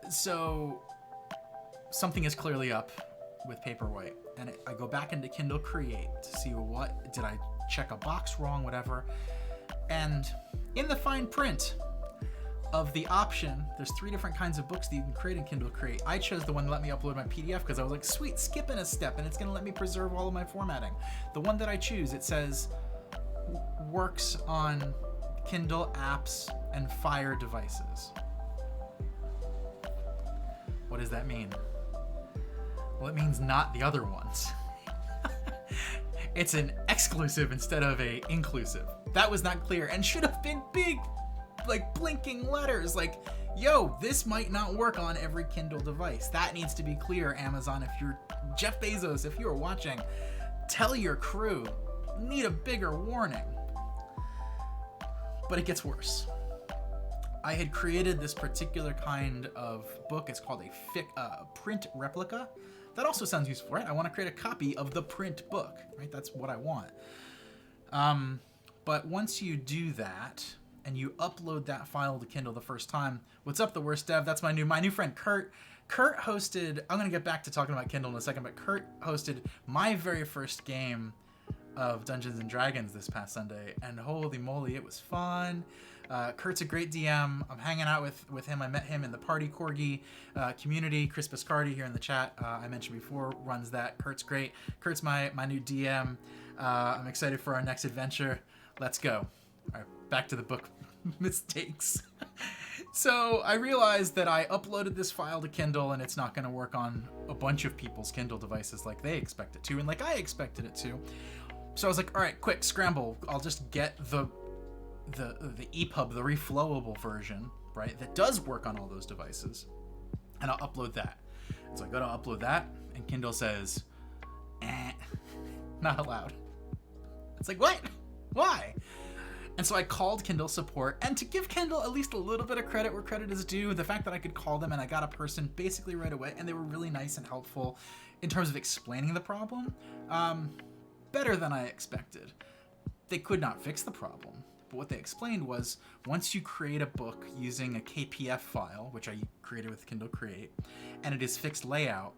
so something is clearly up with Paperwhite, and I go back into Kindle Create to see did I check a box wrong, whatever. And in the fine print of the option, there's 3 different kinds of books that you can create in Kindle Create. I chose the one that let me upload my PDF because I was like, sweet, skipping a step, and it's going to let me preserve all of my formatting. The one that I choose, it says works on Kindle apps and Fire devices. What does that mean? Well, it means not the other ones. It's an exclusive instead of a inclusive. That was not clear and should have been big, like blinking letters, like, yo, this might not work on every Kindle device. That needs to be clear, Amazon. If you're Jeff Bezos, if you're watching, tell your crew, need a bigger warning. But it gets worse. I had created this particular kind of book. It's called a print replica. That also sounds useful, right? I want to create a copy of the print book, right? That's what I want. But once you do that and you upload that file to Kindle the first time, what's up, the worst dev? That's my new friend Kurt. Kurt hosted. I'm gonna get back to talking about Kindle in a second, but Kurt hosted my very first game of Dungeons and Dragons this past Sunday, and holy moly, it was fun. Kurt's a great DM. I'm hanging out with him. I met him in the Party Corgi community. Chris Biscardi here in the chat, I mentioned before, runs that. Kurt's great. Kurt's my new DM. I'm excited for our next adventure. Let's go. All right, back to the book mistakes. So I realized that I uploaded this file to Kindle and it's not going to work on a bunch of people's Kindle devices like they expect it to and like I expected it to. So I was like, all right, quick, scramble. I'll just get the EPUB, the reflowable version, right, that does work on all those devices, and I'll upload that. So I go to upload that, and Kindle says, not allowed. It's like, what? Why? And so I called Kindle support, and to give Kindle at least a little bit of credit where credit is due, the fact that I could call them and I got a person basically right away, and they were really nice and helpful in terms of explaining the problem, better than I expected. They could not fix the problem, but what they explained was once you create a book using a KPF file, which I created with Kindle Create, and it is fixed layout,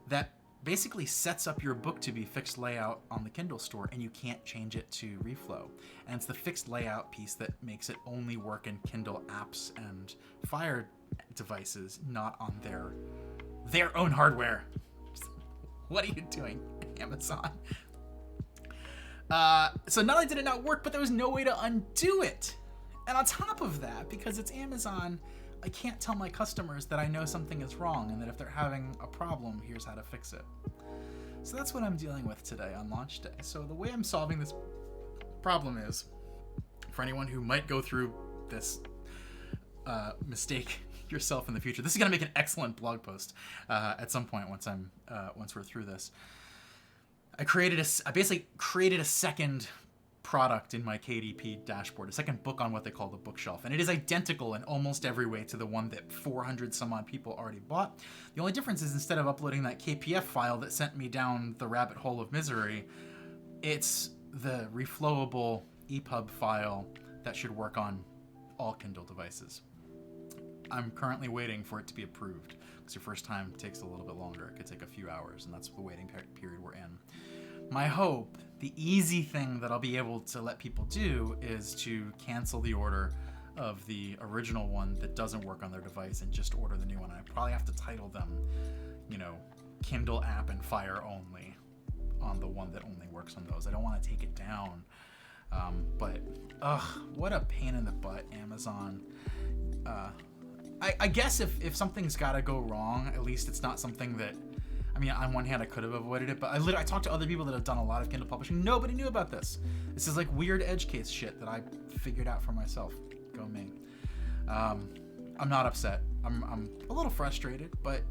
that basically sets up your book to be fixed layout on the Kindle store, and you can't change it to reflow. And it's the fixed layout piece that makes it only work in Kindle apps and Fire devices, not on their own hardware. What are you doing, Amazon? So not only did it not work, but there was no way to undo it. And on top of that, because it's Amazon, I can't tell my customers that I know something is wrong and that if they're having a problem, here's how to fix it. So that's what I'm dealing with today on launch day. So the way I'm solving this problem is, for anyone who might go through this mistake yourself in the future, this is going to make an excellent blog post at some point once we're through this. I basically created a second product in my KDP dashboard, a second book on what they call the bookshelf, and it is identical in almost every way to the one that 400 some odd people already bought. The only difference is instead of uploading that KPF file that sent me down the rabbit hole of misery, it's the reflowable EPUB file that should work on all Kindle devices. I'm currently waiting for it to be approved because your first time takes a little bit longer. It could take a few hours, and that's the waiting period we're in. My hope, the easy thing that I'll be able to let people do is to cancel the order of the original one that doesn't work on their device and just order the new one. I probably have to title them, Kindle app and Fire only on the one that only works on those. I don't want to take it down. But what a pain in the butt, Amazon. I guess if something's got to go wrong, at least it's not something that, on one hand, I could have avoided it, but I talked to other people that have done a lot of Kindle publishing. Nobody knew about this. This is like weird edge case shit that I figured out for myself. Go me. I'm not upset. I'm a little frustrated, but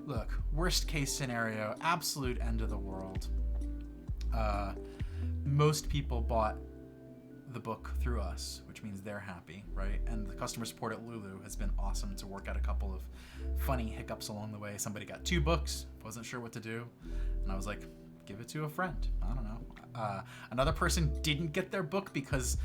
look, worst case scenario, absolute end of the world. Most people bought the book through us, which means they're happy, right? And the customer support at Lulu has been awesome to work out a couple of funny hiccups along the way. Somebody got 2 books, wasn't sure what to do, and I was like, give it to a friend. I don't know. Another person didn't get their book because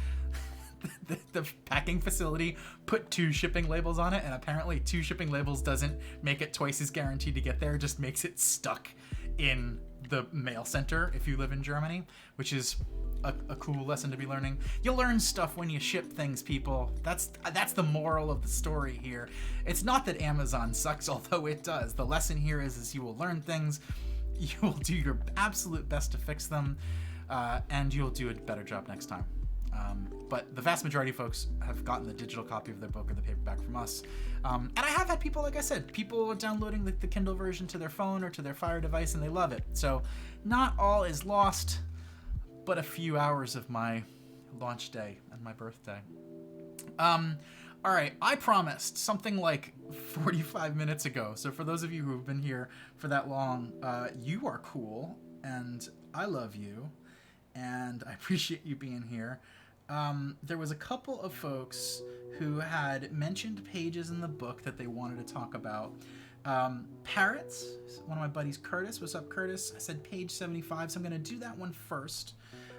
the packing facility put 2 shipping labels on it, and apparently 2 shipping labels doesn't make it twice as guaranteed to get there, just makes it stuck in the mail center if you live in Germany, which is a cool lesson to be learning. You learn stuff when you ship things, people. That's the moral of the story here. It's not that Amazon sucks, although it does. The lesson here is you will learn things, you will do your absolute best to fix them, and you'll do a better job next time. But the vast majority of folks have gotten the digital copy of their book or the paperback from us. And I have had people, like I said, people are downloading the Kindle version to their phone or to their Fire device, and they love it. So not all is lost, but a few hours of my launch day and my birthday. All right, I promised something like 45 minutes ago. So for those of you who have been here for that long, you are cool, and I love you, and I appreciate you being here. There was a couple of folks who had mentioned pages in the book that they wanted to talk about. Parrots, one of my buddies, Curtis. What's up, Curtis? I said page 75, so I'm going to do that one first.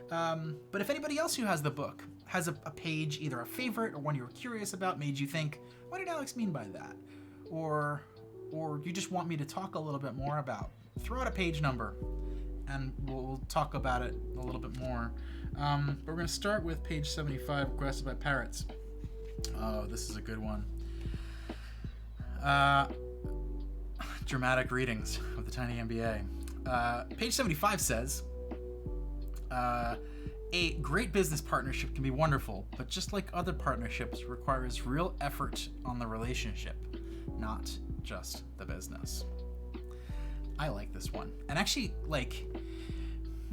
But if anybody else who has the book has a page, either a favorite or one you were curious about, made you think, what did Alex mean by that? Or you just want me to talk a little bit more about, throw out a page number and we'll talk about it a little bit more. But we're going to start with page 75, requested by Parrots. Oh, this is a good one. Dramatic readings of the Tiny MBA. Page 75 says, a great business partnership can be wonderful, but just like other partnerships, requires real effort on the relationship, not just the business. I like this one. And actually, like,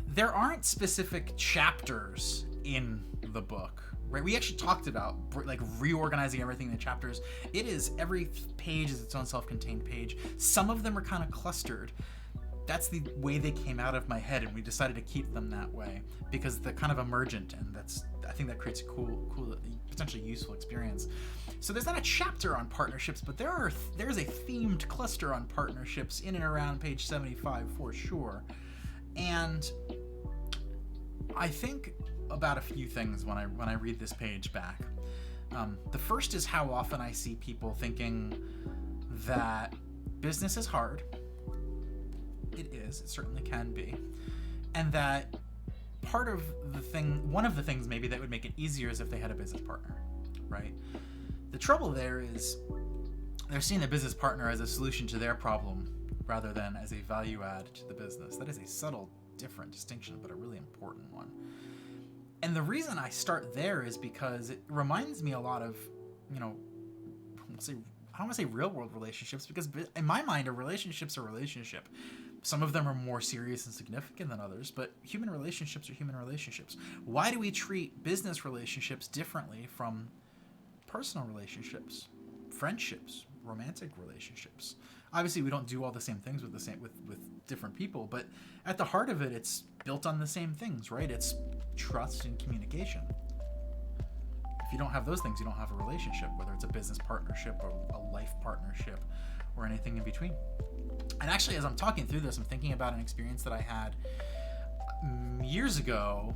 there aren't specific chapters in the book, right? We actually talked about like reorganizing everything in chapters. It is, every page is its own self-contained page. Some of them are kind of clustered. That's the way they came out of my head, and we decided to keep them that way because they're kind of emergent, and I think that creates a cool, potentially useful experience. So there's not a chapter on partnerships, but there's a themed cluster on partnerships in and around page 75 for sure. And I think about a few things when I read this page back. The first is how often I see people thinking that business is hard. It is. It certainly can be. And that one of the things maybe that would make it easier is if they had a business partner, right? The trouble there is they're seeing a business partner as a solution to their problem rather than as a value add to the business. That is a subtle, different distinction, but a really important one. And the reason I start there is because it reminds me a lot of, I don't want to say real world relationships, because in my mind, a relationship's a relationship. Some of them are more serious and significant than others, but human relationships are human relationships. Why do we treat business relationships differently from personal relationships, friendships, romantic relationships? Obviously, we don't do all the same things with different people, but at the heart of it, it's built on the same things, right? It's trust and communication. If you don't have those things, you don't have a relationship, whether it's a business partnership or a life partnership or anything in between. And actually, as I'm talking through this, I'm thinking about an experience that I had years ago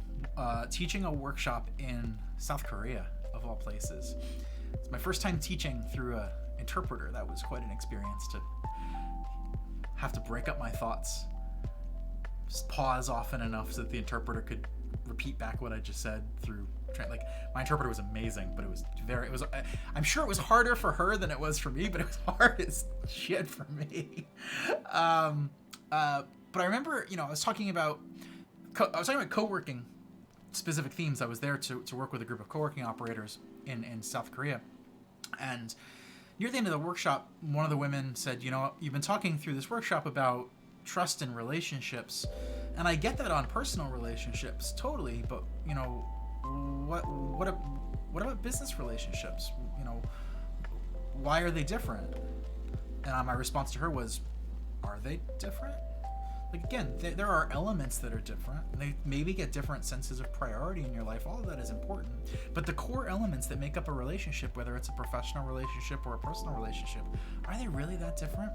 teaching a workshop in South Korea, of all places. It's my first time teaching through an interpreter. That was quite an experience to have to break up my thoughts, just pause often enough so that the interpreter could repeat back what I just said through. Like, my interpreter was amazing, but I'm sure it was harder for her than it was for me, but it was hard as shit for me. But I remember, I was talking about co-working specific themes. I was there to work with a group of co-working operators in South Korea. And near the end of the workshop, one of the women said, you've been talking through this workshop about trust and relationships, and I get that on personal relationships, totally, but, what about business relationships? Why are they different? And my response to her was, are they different? Like, again, there are elements that are different. They maybe get different senses of priority in your life. All of that is important. But the core elements that make up a relationship, whether it's a professional relationship or a personal relationship, are they really that different?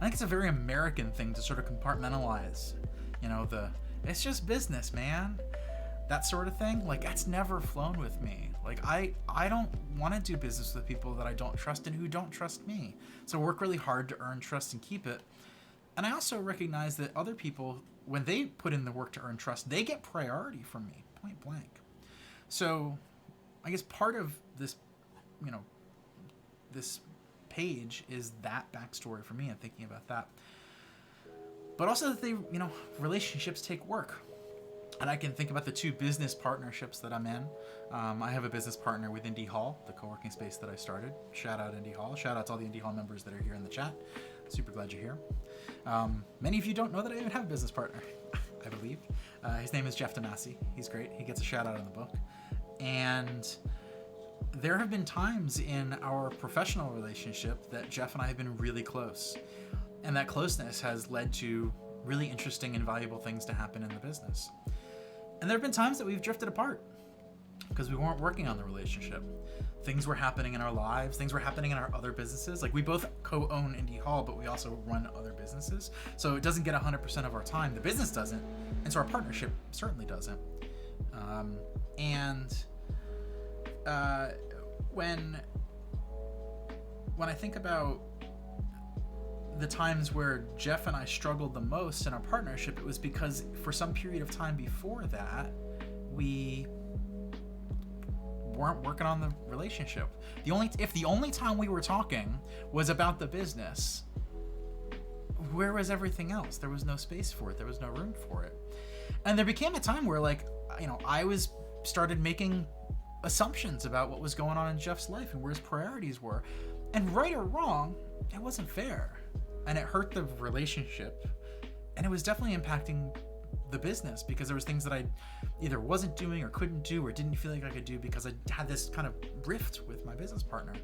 I think it's a very American thing to sort of compartmentalize, it's just business, man. That sort of thing. Like, that's never flown with me. Like, I don't want to do business with people that I don't trust and who don't trust me. So I work really hard to earn trust and keep it. And I also recognize that other people, when they put in the work to earn trust, they get priority from me, point blank. So I guess part of this, this page is that backstory for me and thinking about that. But also that relationships take work. And I can think about the two business partnerships that I'm in. I have a business partner with Indie Hall, the co-working space that I started. Shout out Indie Hall. Shout out to all the Indie Hall members that are here in the chat. Super glad you're here. Many of you don't know that I even have a business partner, I believe. His name is Jeff DeMasi. He's great. He gets a shout out in the book. And there have been times in our professional relationship that Jeff and I have been really close. And that closeness has led to really interesting and valuable things to happen in the business. And there have been times that we've drifted apart because we weren't working on the relationship. Things were happening in our lives. Things were happening in our other businesses. Like, we both co-own Indie Hall, but we also run other businesses. So it doesn't get 100% of our time. The business doesn't. And so our partnership certainly doesn't. When I think about the times where Jeff and I struggled the most in our partnership, it was because for some period of time before that, we weren't working on the relationship. If the only time we were talking was about the business, where was everything else? There was no space for it. There was no room for it. And there became a time where, like, you know, I started making assumptions about what was going on in Jeff's life and where his priorities were. And right or wrong, it wasn't fair. And it hurt the relationship. And it was definitely impacting the business because there was things that I either wasn't doing or couldn't do or didn't feel like I could do because I had this kind of rift with my business partner.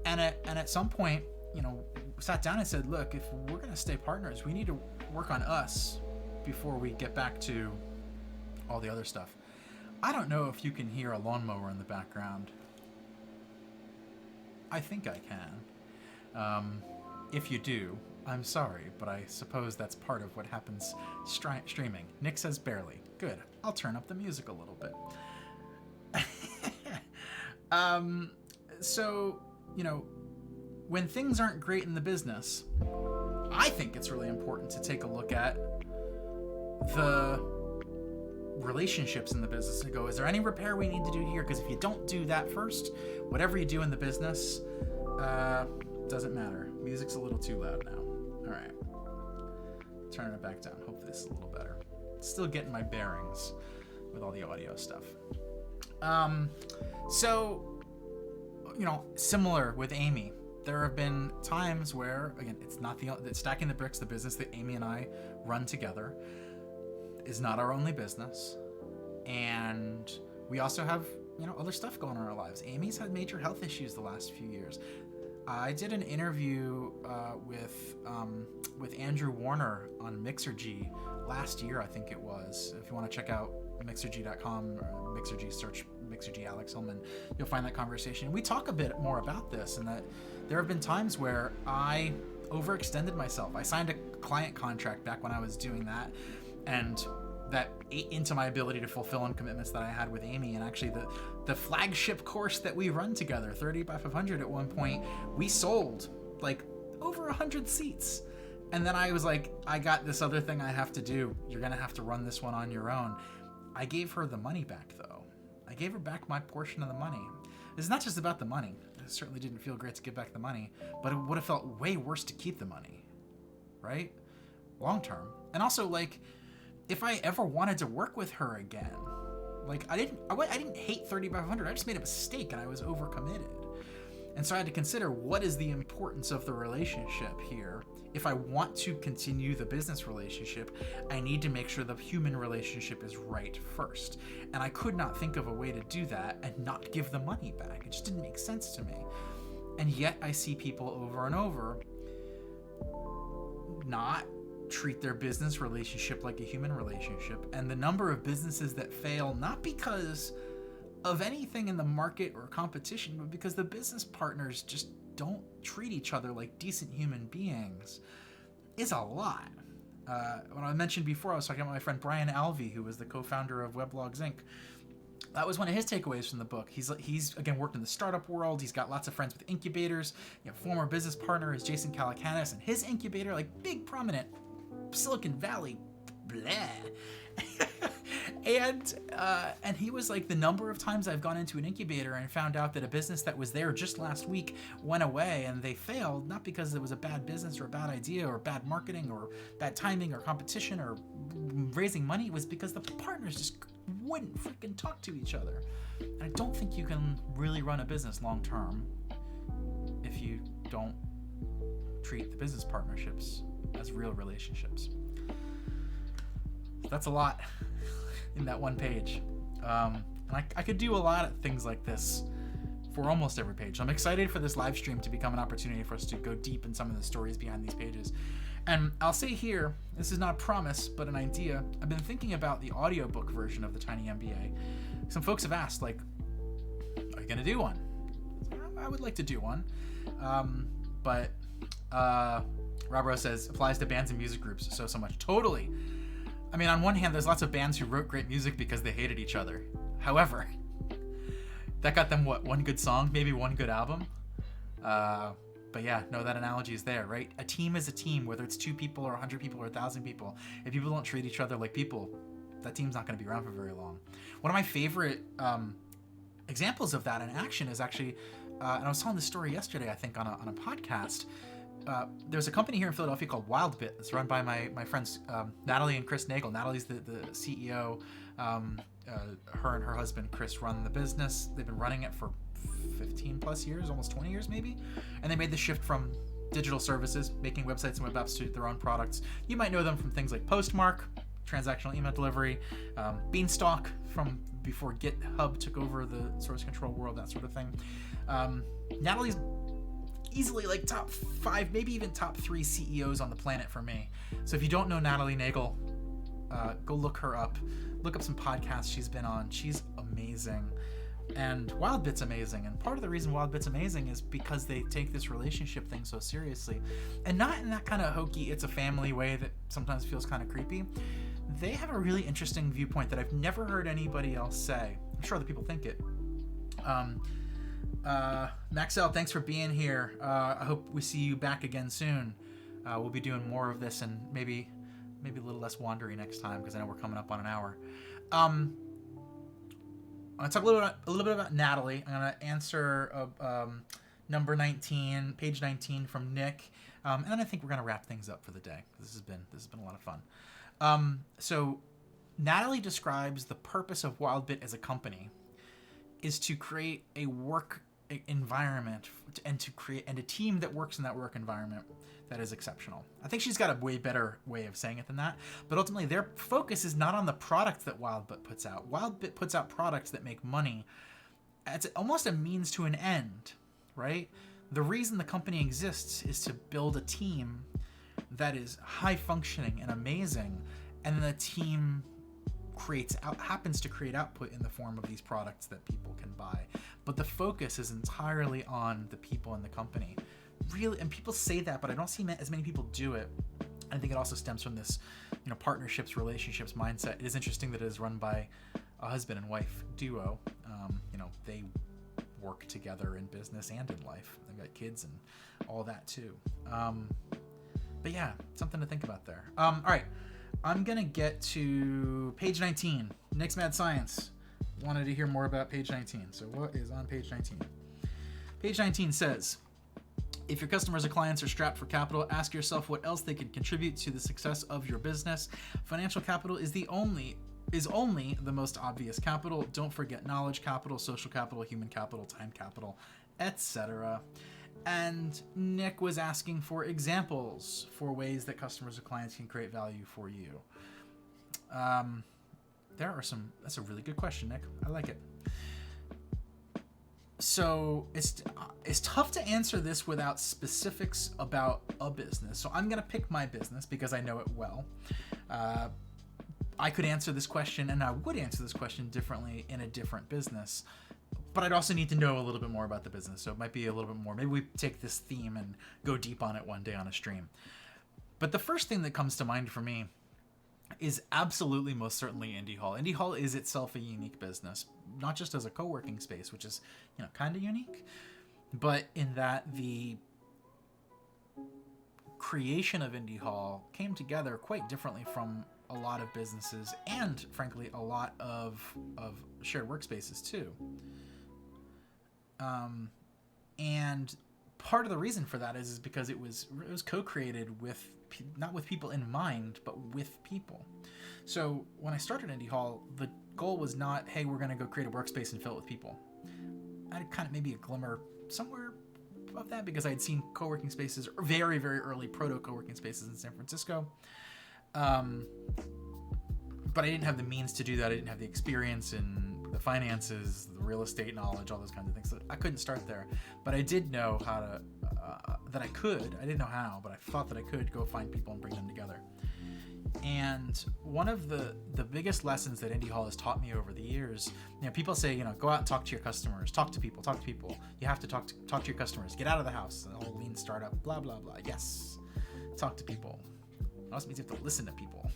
And at some point, you know, sat down and said, look, if we're going to stay partners, we need to work on us before we get back to all the other stuff. I don't know if you can hear a lawnmower in the background. I think I can. If you do, I'm sorry, but I suppose that's part of what happens streaming. Nick says barely. Good. I'll turn up the music a little bit. So, you know, when things aren't great in the business, I think it's really important to take a look at the relationships in the business and go, is there any repair we need to do here? Because if you don't do that first, whatever you do in the business, doesn't matter. Music's a little too loud now. All right. Turning it back down. Hopefully this is a little better. Still getting my bearings with all the audio stuff. So, you know, similar with Amy, there have been times where, again, it's Stacking the Bricks, the business that Amy and I run together, is not our only business. And we also have, you know, other stuff going on in our lives. Amy's had major health issues the last few years. I did an interview with Andrew Warner on Mixergy last year, I think it was. If you want to check out Mixergy.com or Mixergy, search Mixergy Alex Hillman, you'll find that conversation. We talk a bit more about this, and that there have been times where I overextended myself. I signed a client contract back when I was doing that, and that ate into my ability to fulfill on commitments that I had with Amy. And actually the flagship course that we run together, 30 by 500, at one point, we sold like over 100 seats. And then I was like, I got this other thing I have to do. You're going to have to run this one on your own. I gave her the money back, though. I gave her back my portion of the money. It's not just about the money. It certainly didn't feel great to give back the money, but it would have felt way worse to keep the money, right? Long term. And also, like, if I ever wanted to work with her again, like, I didn't hate 30 by 500. I just made a mistake and I was overcommitted. And so I had to consider, what is the importance of the relationship here? If I want to continue the business relationship, I need to make sure the human relationship is right first. And I could not think of a way to do that and not give the money back. It just didn't make sense to me. And yet I see people over and over not treat their business relationship like a human relationship. And the number of businesses that fail, not because of anything in the market or competition, but because the business partners just don't treat each other like decent human beings, is a lot. When I mentioned before, I was talking about my friend Brian Alvey, who was the co-founder of Weblogs Inc. That was one of his takeaways from the book. He's again worked in the startup world. He's got lots of friends with incubators. You know, former business partner is Jason Calacanis, and his incubator, like big prominent Silicon Valley, blah. And he was like, the number of times I've gone into an incubator and found out that a business that was there just last week went away, and they failed, not because it was a bad business or a bad idea or bad marketing or bad timing or competition or raising money. It was because the partners just wouldn't freaking talk to each other. And I don't think you can really run a business long term if you don't treat the business partnerships as real relationships. That's a lot in that one page. And I could do a lot of things like this for almost every page. I'm excited for this live stream to become an opportunity for us to go deep in some of the stories behind these pages. And I'll say here, this is not a promise, but an idea. I've been thinking about the audiobook version of the Tiny MBA. Some folks have asked, like, are you going to do one? I would like to do one. But Rob Rose says, applies to bands and music groups so much. Totally. I mean, on one hand, there's lots of bands who wrote great music because they hated each other. However, that got them, what, one good song, maybe one good album? But yeah, no, that analogy is there, right? A team is a team, whether it's 2 people or 100 people or 1,000 people. If people don't treat each other like people, that team's not going to be around for very long. One of my favorite examples of that in action is actually, and I was telling this story yesterday, I think, on a podcast. There's a company here in Philadelphia called WildBit. It's run by my friends Natalie and Chris Nagel. Natalie's the CEO. Her and her husband Chris run the business. They've been running it for 15 plus years, almost 20 years maybe. And they made the shift from digital services, making websites and web apps to their own products. You might know them from things like Postmark, transactional email delivery, Beanstalk from before GitHub took over the source control world, that sort of thing. Natalie's easily like top 5, maybe even top 3 CEOs on the planet for me. So if you don't know Natalie Nagel, go look her up. Look up some podcasts she's been on. She's amazing. And WildBit's amazing. And part of the reason WildBit's amazing is because they take this relationship thing so seriously. And not in that kind of hokey, it's a family way that sometimes feels kind of creepy. They have a really interesting viewpoint that I've never heard anybody else say. I'm sure other people think it. Maxell, thanks for being here. I hope we see you back again soon. We'll be doing more of this and maybe a little less wandery next time, because I know we're coming up on an hour. I'm going to talk a little bit about Natalie. I'm going to answer number 19, page 19 from Nick, and then I think we're going to wrap things up for the day. This has been a lot of fun. So Natalie describes the purpose of WildBit as a company is to create a work environment and to create a team that works in that work environment that is exceptional. I think she's got a way better way of saying it than that, but ultimately their focus is not on the product that WildBit puts out. WildBit puts out products that make money. It's almost a means to an end, right? The reason the company exists is to build a team that is high functioning and amazing, and then the team happens to create output in the form of these products that people can buy. But the focus is entirely on the people in the company. Really, and people say that, but I don't see as many people do it. I think it also stems from this, partnerships, relationships mindset. It is interesting that it is run by a husband and wife duo. They work together in business and in life. They've got kids and all that too. But yeah, something to think about there. All right. I'm going to get to page 19. Nick's Mad Science wanted to hear more about page 19. So what is on page 19? Page 19 says, if your customers or clients are strapped for capital, ask yourself what else they can contribute to the success of your business. Financial capital is only the most obvious capital. Don't forget knowledge capital, social capital, human capital, time capital, etc. And Nick was asking for examples for ways that customers or clients can create value for you. That's a really good question, Nick. I like it. So it's tough to answer this without specifics about a business. So I'm going to pick my business because I know it well. I could answer this question, and I would answer this question differently in a different business. But I'd also need to know a little bit more about the business. So it might be a little bit more. Maybe we take this theme and go deep on it one day on a stream. But the first thing that comes to mind for me is absolutely, most certainly, Indie Hall. Indie Hall is itself a unique business, not just as a co-working space, which is, kind of unique, but in that the creation of Indie Hall came together quite differently from a lot of businesses and, frankly, a lot of shared workspaces too. And part of the reason for that is because it was co-created with not with people in mind, but with people. So when I started Indie Hall, the goal was not, hey, we're going to go create a workspace and fill it with people. I had kind of maybe a glimmer somewhere of that because I had seen co-working spaces, very, very early proto co-working spaces in San Francisco. But I didn't have the means to do that. I didn't have the experience in the finances, the real estate knowledge, all those kinds of things. So I couldn't start there. But I did know how to, that I could. I didn't know how, but I thought that I could go find people and bring them together. And one of the biggest lessons that Indie Hall has taught me over the years, people say, go out and talk to your customers, talk to people. You have to talk to your customers, get out of the house, the whole lean startup, blah, blah, blah. Yes, talk to people. It also means you have to listen to people.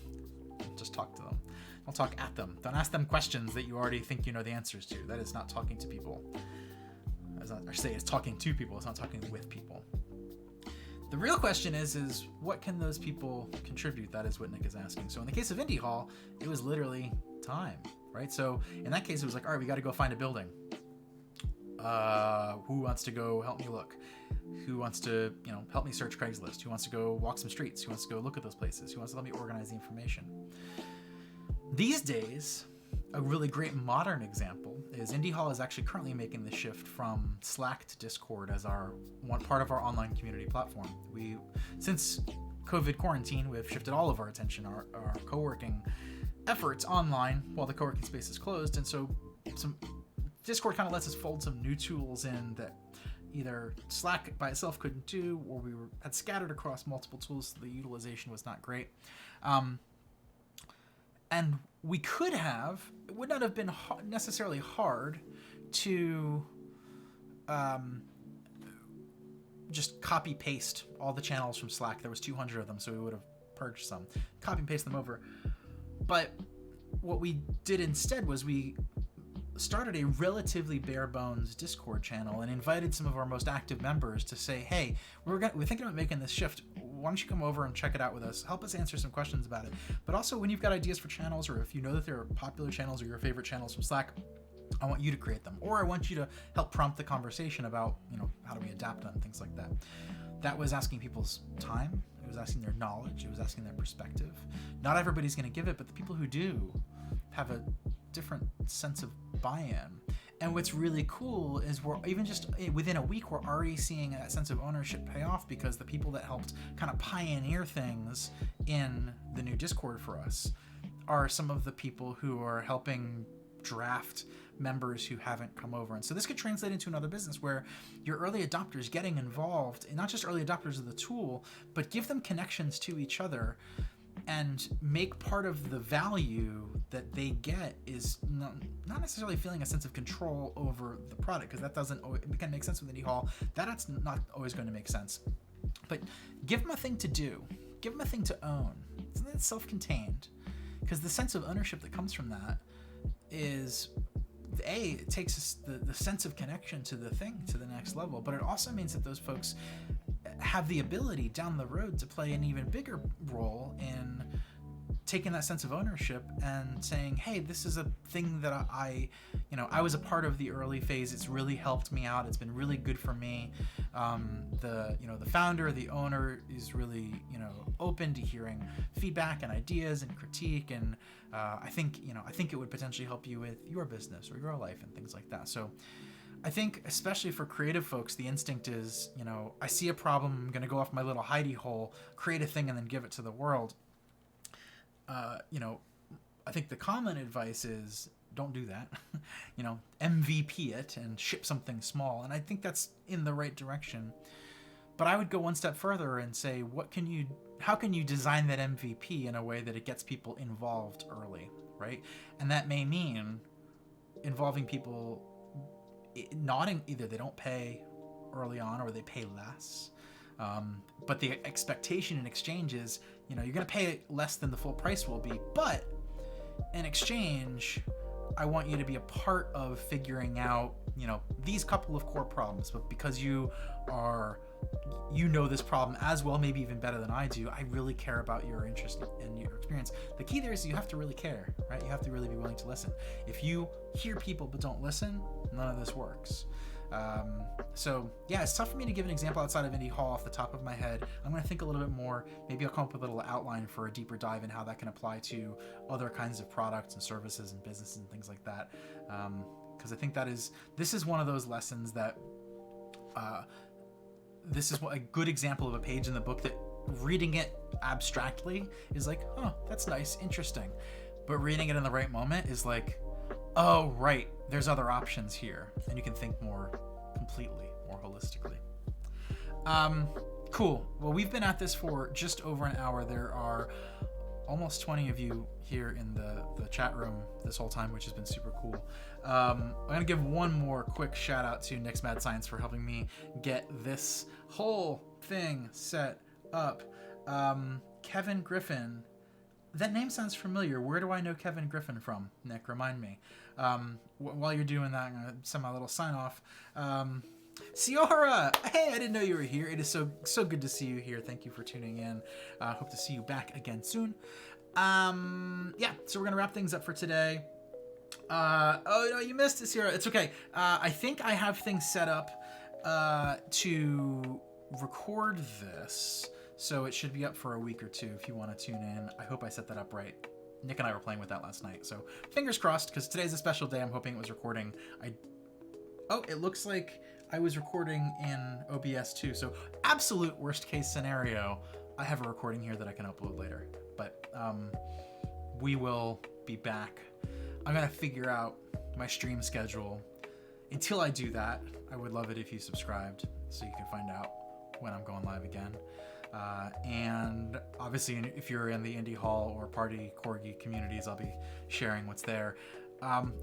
Don't just talk to them. Don't talk at them. Don't ask them questions that you already think you know the answers to. That is not talking to people. It's talking to people. It's not talking with people. The real question is what can those people contribute? That is what Nick is asking. So in the case of Indie Hall, it was literally time, right? So in that case, it was like, all right, we got to go find a building. Who wants to go help me look? Who wants to, help me search Craigslist? Who wants to go walk some streets? Who wants to go look at those places? Who wants to help me organize the information? These days, a really great modern example is Indie Hall is actually currently making the shift from Slack to Discord as our one part of our online community platform. Since COVID quarantine, we've shifted all of our attention, our co-working efforts online while the co-working space is closed. And so Discord kind of lets us fold some new tools in that either Slack by itself couldn't do, or had scattered across multiple tools, so the utilization was not great. And we could have, it would not have been necessarily hard to just copy paste all the channels from Slack. There was 200 of them, so we would have purged some. Copy and paste them over. But what we did instead was we started a relatively bare bones Discord channel and invited some of our most active members to say, hey, we're thinking about making this shift. Why don't you come over and check it out with us? Help us answer some questions about it. But also, when you've got ideas for channels, or if you know that there are popular channels or your favorite channels from Slack, I want you to create them. Or I want you to help prompt the conversation about, how do we adapt them, things like that. That was asking people's time. It was asking their knowledge. It was asking their perspective. Not everybody's going to give it, but the people who do have a different sense of buy-in. And what's really cool is we're even just within a week, we're already seeing that sense of ownership pay off, because the people that helped kind of pioneer things in the new Discord for us are some of the people who are helping draft members who haven't come over. And so this could translate into another business where your early adopters getting involved, and not just early adopters of the tool, but give them connections to each other and make part of the value that they get is not necessarily feeling a sense of control over the product, because that doesn't always, it can make sense with Indie Hall. That's not always going to make sense. But give them a thing to do. Give them a thing to own. Something that's self-contained. Because the sense of ownership that comes from that is, it takes us the sense of connection to the thing to the next level, but it also means that those folks have the ability down the road to play an even bigger role in taking that sense of ownership and saying, hey, this is a thing that I was a part of the early phase. It's really helped me out. It's been really good for me. The founder, the owner is really, open to hearing feedback and ideas and critique. And I think it would potentially help you with your business or your life and things like that. So I think especially for creative folks, the instinct is, I see a problem, I'm going to go off my little hidey hole, create a thing, and then give it to the world. I think the common advice is don't do that. MVP it and ship something small. And I think that's in the right direction. But I would go one step further and say, how can you design that MVP in a way that it gets people involved early, right? And that may mean involving people either they don't pay early on or they pay less. But the expectation in exchange is, you're going to pay less than the full price will be, but in exchange, I want you to be a part of figuring out, these couple of core problems. But because you know this problem as well, maybe even better than I do, I really care about your interest and your experience. The key there is you have to really care, right? You have to really be willing to listen. If you hear people but don't listen, none of this works. So yeah, it's tough for me to give an example outside of Indie Hall off the top of my head. I'm going to think a little bit more. Maybe I'll come up with a little outline for a deeper dive in how that can apply to other kinds of products and services and businesses and things like that. Because I think this is one of those lessons that this is a good example of a page in the book that reading it abstractly is like, oh, that's nice, interesting. But reading it in the right moment is like, oh, right, there's other options here. And you can think more completely, more holistically. Cool. Well, we've been at this for just over an hour. There are almost 20 of you here in the chat room this whole time, which has been super cool. I'm going to give one more quick shout out to Nick's Mad Science for helping me get this whole thing set up. Kevin Griffin. That name sounds familiar. Where do I know Kevin Griffin from? Nick, remind me. While you're doing that, I'm going to send my little sign off. Ciara, hey, I didn't know you were here. It is so good to see you here. Thank you for tuning in. Hope to see you back again soon. Yeah, so we're gonna wrap things up for today. Oh no, you missed it, Ciara. It's okay. I think I have things set up to record this, so it should be up for a week or two if you want to tune in. I hope I set that up right. Nick and I were playing with that last night, so fingers crossed, because today's a special day. I'm hoping it was recording. Oh, it looks like I was recording in OBS too, so absolute worst case scenario, I have a recording here that I can upload later. But we will be back. I'm gonna figure out my stream schedule. Until I do that, I would love it if you subscribed so you can find out when I'm going live again. And obviously, if you're in the Indie Hall or Party Corgi communities, I'll be sharing what's there.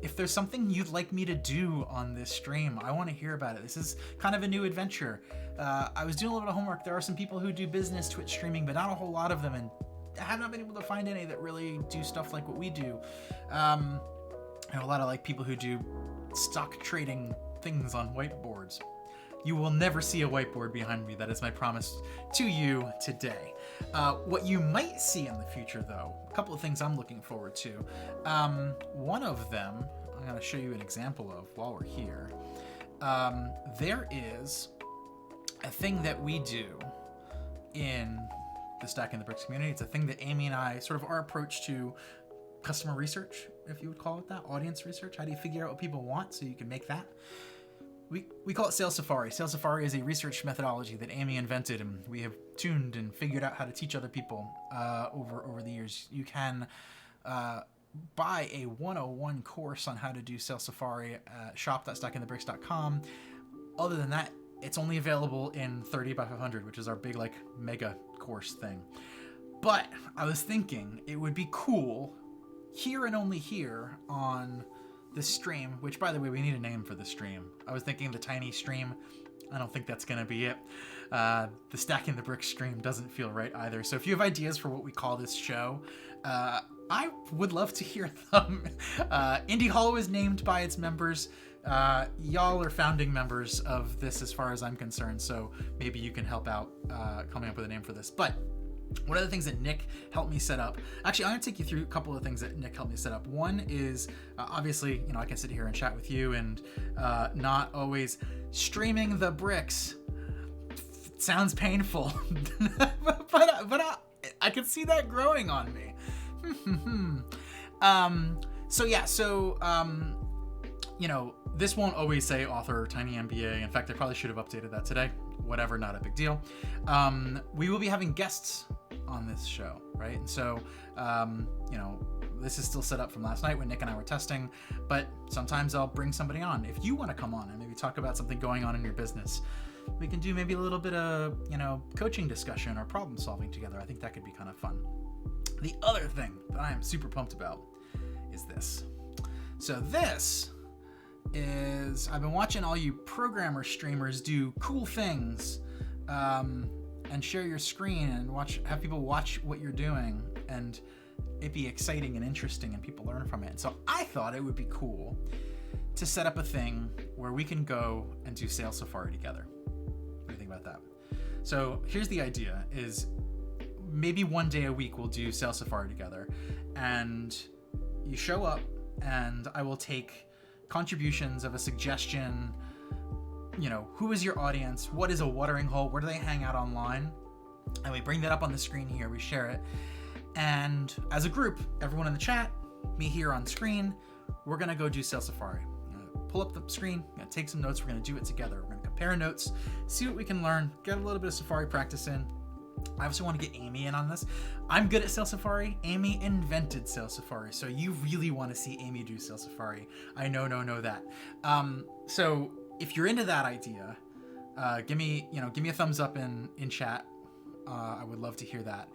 If there's something you'd like me to do on this stream, I want to hear about it. This is kind of a new adventure. I was doing a little bit of homework. There are some people who do business Twitch streaming, but not a whole lot of them, and I have not been able to find any that really do stuff like what we do. And a lot of like people who do stock trading things on whiteboards. You will never see a whiteboard behind me. That is my promise to you today. What you might see in the future, though, a couple of things I'm looking forward to. One of them, I'm going to show you an example of while we're here. There is a thing that we do in the Stacking the Bricks community. It's a thing that Amy and I, sort of our approach to customer research, if you would call it that, audience research. How do you figure out what people want so you can make that? We call it Sales Safari. Sales Safari is a research methodology that Amy invented, and we have tuned and figured out how to teach other people over the years. You can buy a 101 course on how to do Sales Safari at shop.stackingthebricks.com. Other than that, it's only available in 30 by 500, which is our big like mega course thing. But I was thinking it would be cool here and only here on this stream, which by the way, we need a name for the stream. I was thinking the tiny stream. I don't think that's going to be it. The Stacking the Bricks stream doesn't feel right either. So if you have ideas for what we call this show, I would love to hear them. Indie Hollow is named by its members. Y'all are founding members of this as far as I'm concerned. So maybe you can help out coming up with a name for this. But one of the things that Nick helped me set up, actually, I'm going to take you through a couple of things that Nick helped me set up. One is, obviously, I can sit here and chat with you and not always streaming the bricks. Sounds painful, but I can see that growing on me. This won't always say author Tiny MBA. In fact, I probably should have updated that today. Whatever, not a big deal. We will be having guests on this show, right? And so, this is still set up from last night when Nick and I were testing, but sometimes I'll bring somebody on. If you want to come on and maybe talk about something going on in your business, we can do maybe a little bit of, coaching discussion or problem solving together. I think that could be kind of fun. The other thing that I am super pumped about is this. So this is, I've been watching all you programmer streamers do cool things and share your screen and have people watch what you're doing and it be exciting and interesting and people learn from it. And so I thought it would be cool to set up a thing where we can go and do Sales Safari together. What do you think about that? So here's the idea is maybe one day a week we'll do Sales Safari together and you show up and I will take contributions of a suggestion, who is your audience, what is a watering hole, where do they hang out online, and we bring that up on the screen here, we share it, and as a group, everyone in the chat, me here on screen, we're gonna go do Sales Safari. I'm gonna pull up the screen, I'm gonna take some notes, we're gonna do it together, we're gonna compare notes, see what we can learn, get a little bit of Safari practice in. I also want to get Amy in on this. I'm good at Sales Safari. Amy invented Sales Safari. So you really want to see Amy do Sales Safari. I know that. So if you're into that idea, give me a thumbs up in chat. I would love to hear that.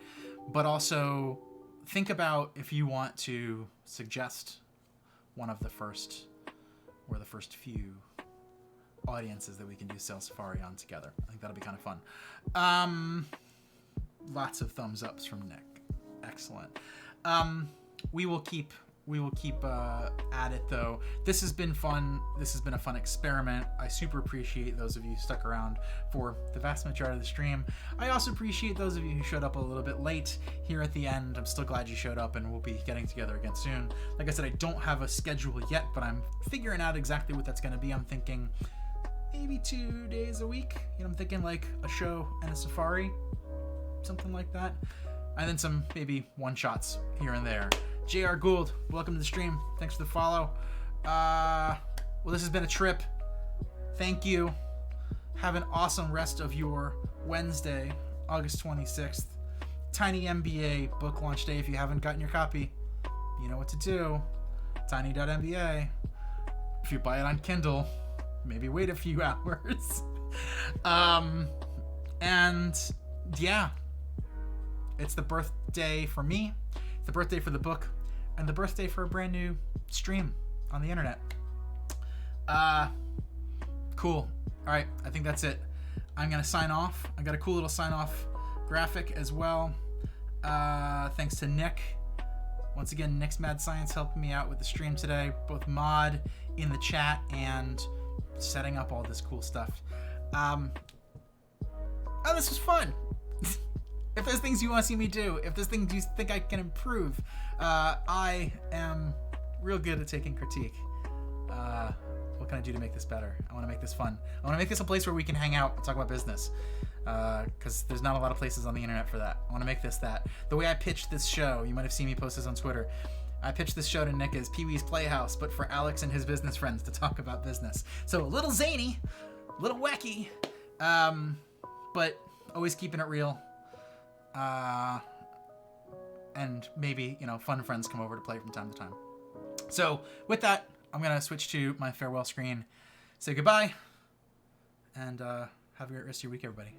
But also think about if you want to suggest one of the first few audiences that we can do Sales Safari on together. I think that'll be kind of fun. Lots of thumbs ups from Nick. Excellent. We will keep We will keep at it, though. This has been fun. This has been a fun experiment. I super appreciate those of you who stuck around for the vast majority of the stream. I also appreciate those of you who showed up a little bit late here at the end. I'm still glad you showed up, and we'll be getting together again soon. Like I said, I don't have a schedule yet, but I'm figuring out exactly what that's going to be. I'm thinking maybe 2 days a week. I'm thinking like a show and a safari, something like that. And then some maybe one-shots here and there. JR Gould, welcome to the stream. Thanks for the follow. Well, this has been a trip. Thank you. Have an awesome rest of your Wednesday, August 26th. Tiny MBA book launch day. If you haven't gotten your copy, you know what to do. Tiny.mba. If you buy it on Kindle, maybe wait a few hours. And yeah, it's the birthday for me. It's the birthday for the book. And the birthday for a brand new stream on the internet. Cool. All right, I think that's it. I'm gonna sign off. I got a cool little sign off graphic as well. Thanks to Nick. Once again, Nick's Mad Science helping me out with the stream today, both mod in the chat and setting up all this cool stuff. This was fun. If there's things you want to see me do, if there's things you think I can improve, I am real good at taking critique. What can I do to make this better? I want to make this fun. I want to make this a place where we can hang out and talk about business, because there's not a lot of places on the internet for that. I want to make this that. The way I pitched this show, you might have seen me post this on Twitter. I pitched this show to Nick as Pee-wee's Playhouse, but for Alex and his business friends to talk about business. So a little zany, a little wacky, but always keeping it real. And maybe, fun friends come over to play from time to time. So with that, I'm going to switch to my farewell screen, say goodbye, and have a great rest of your week, everybody.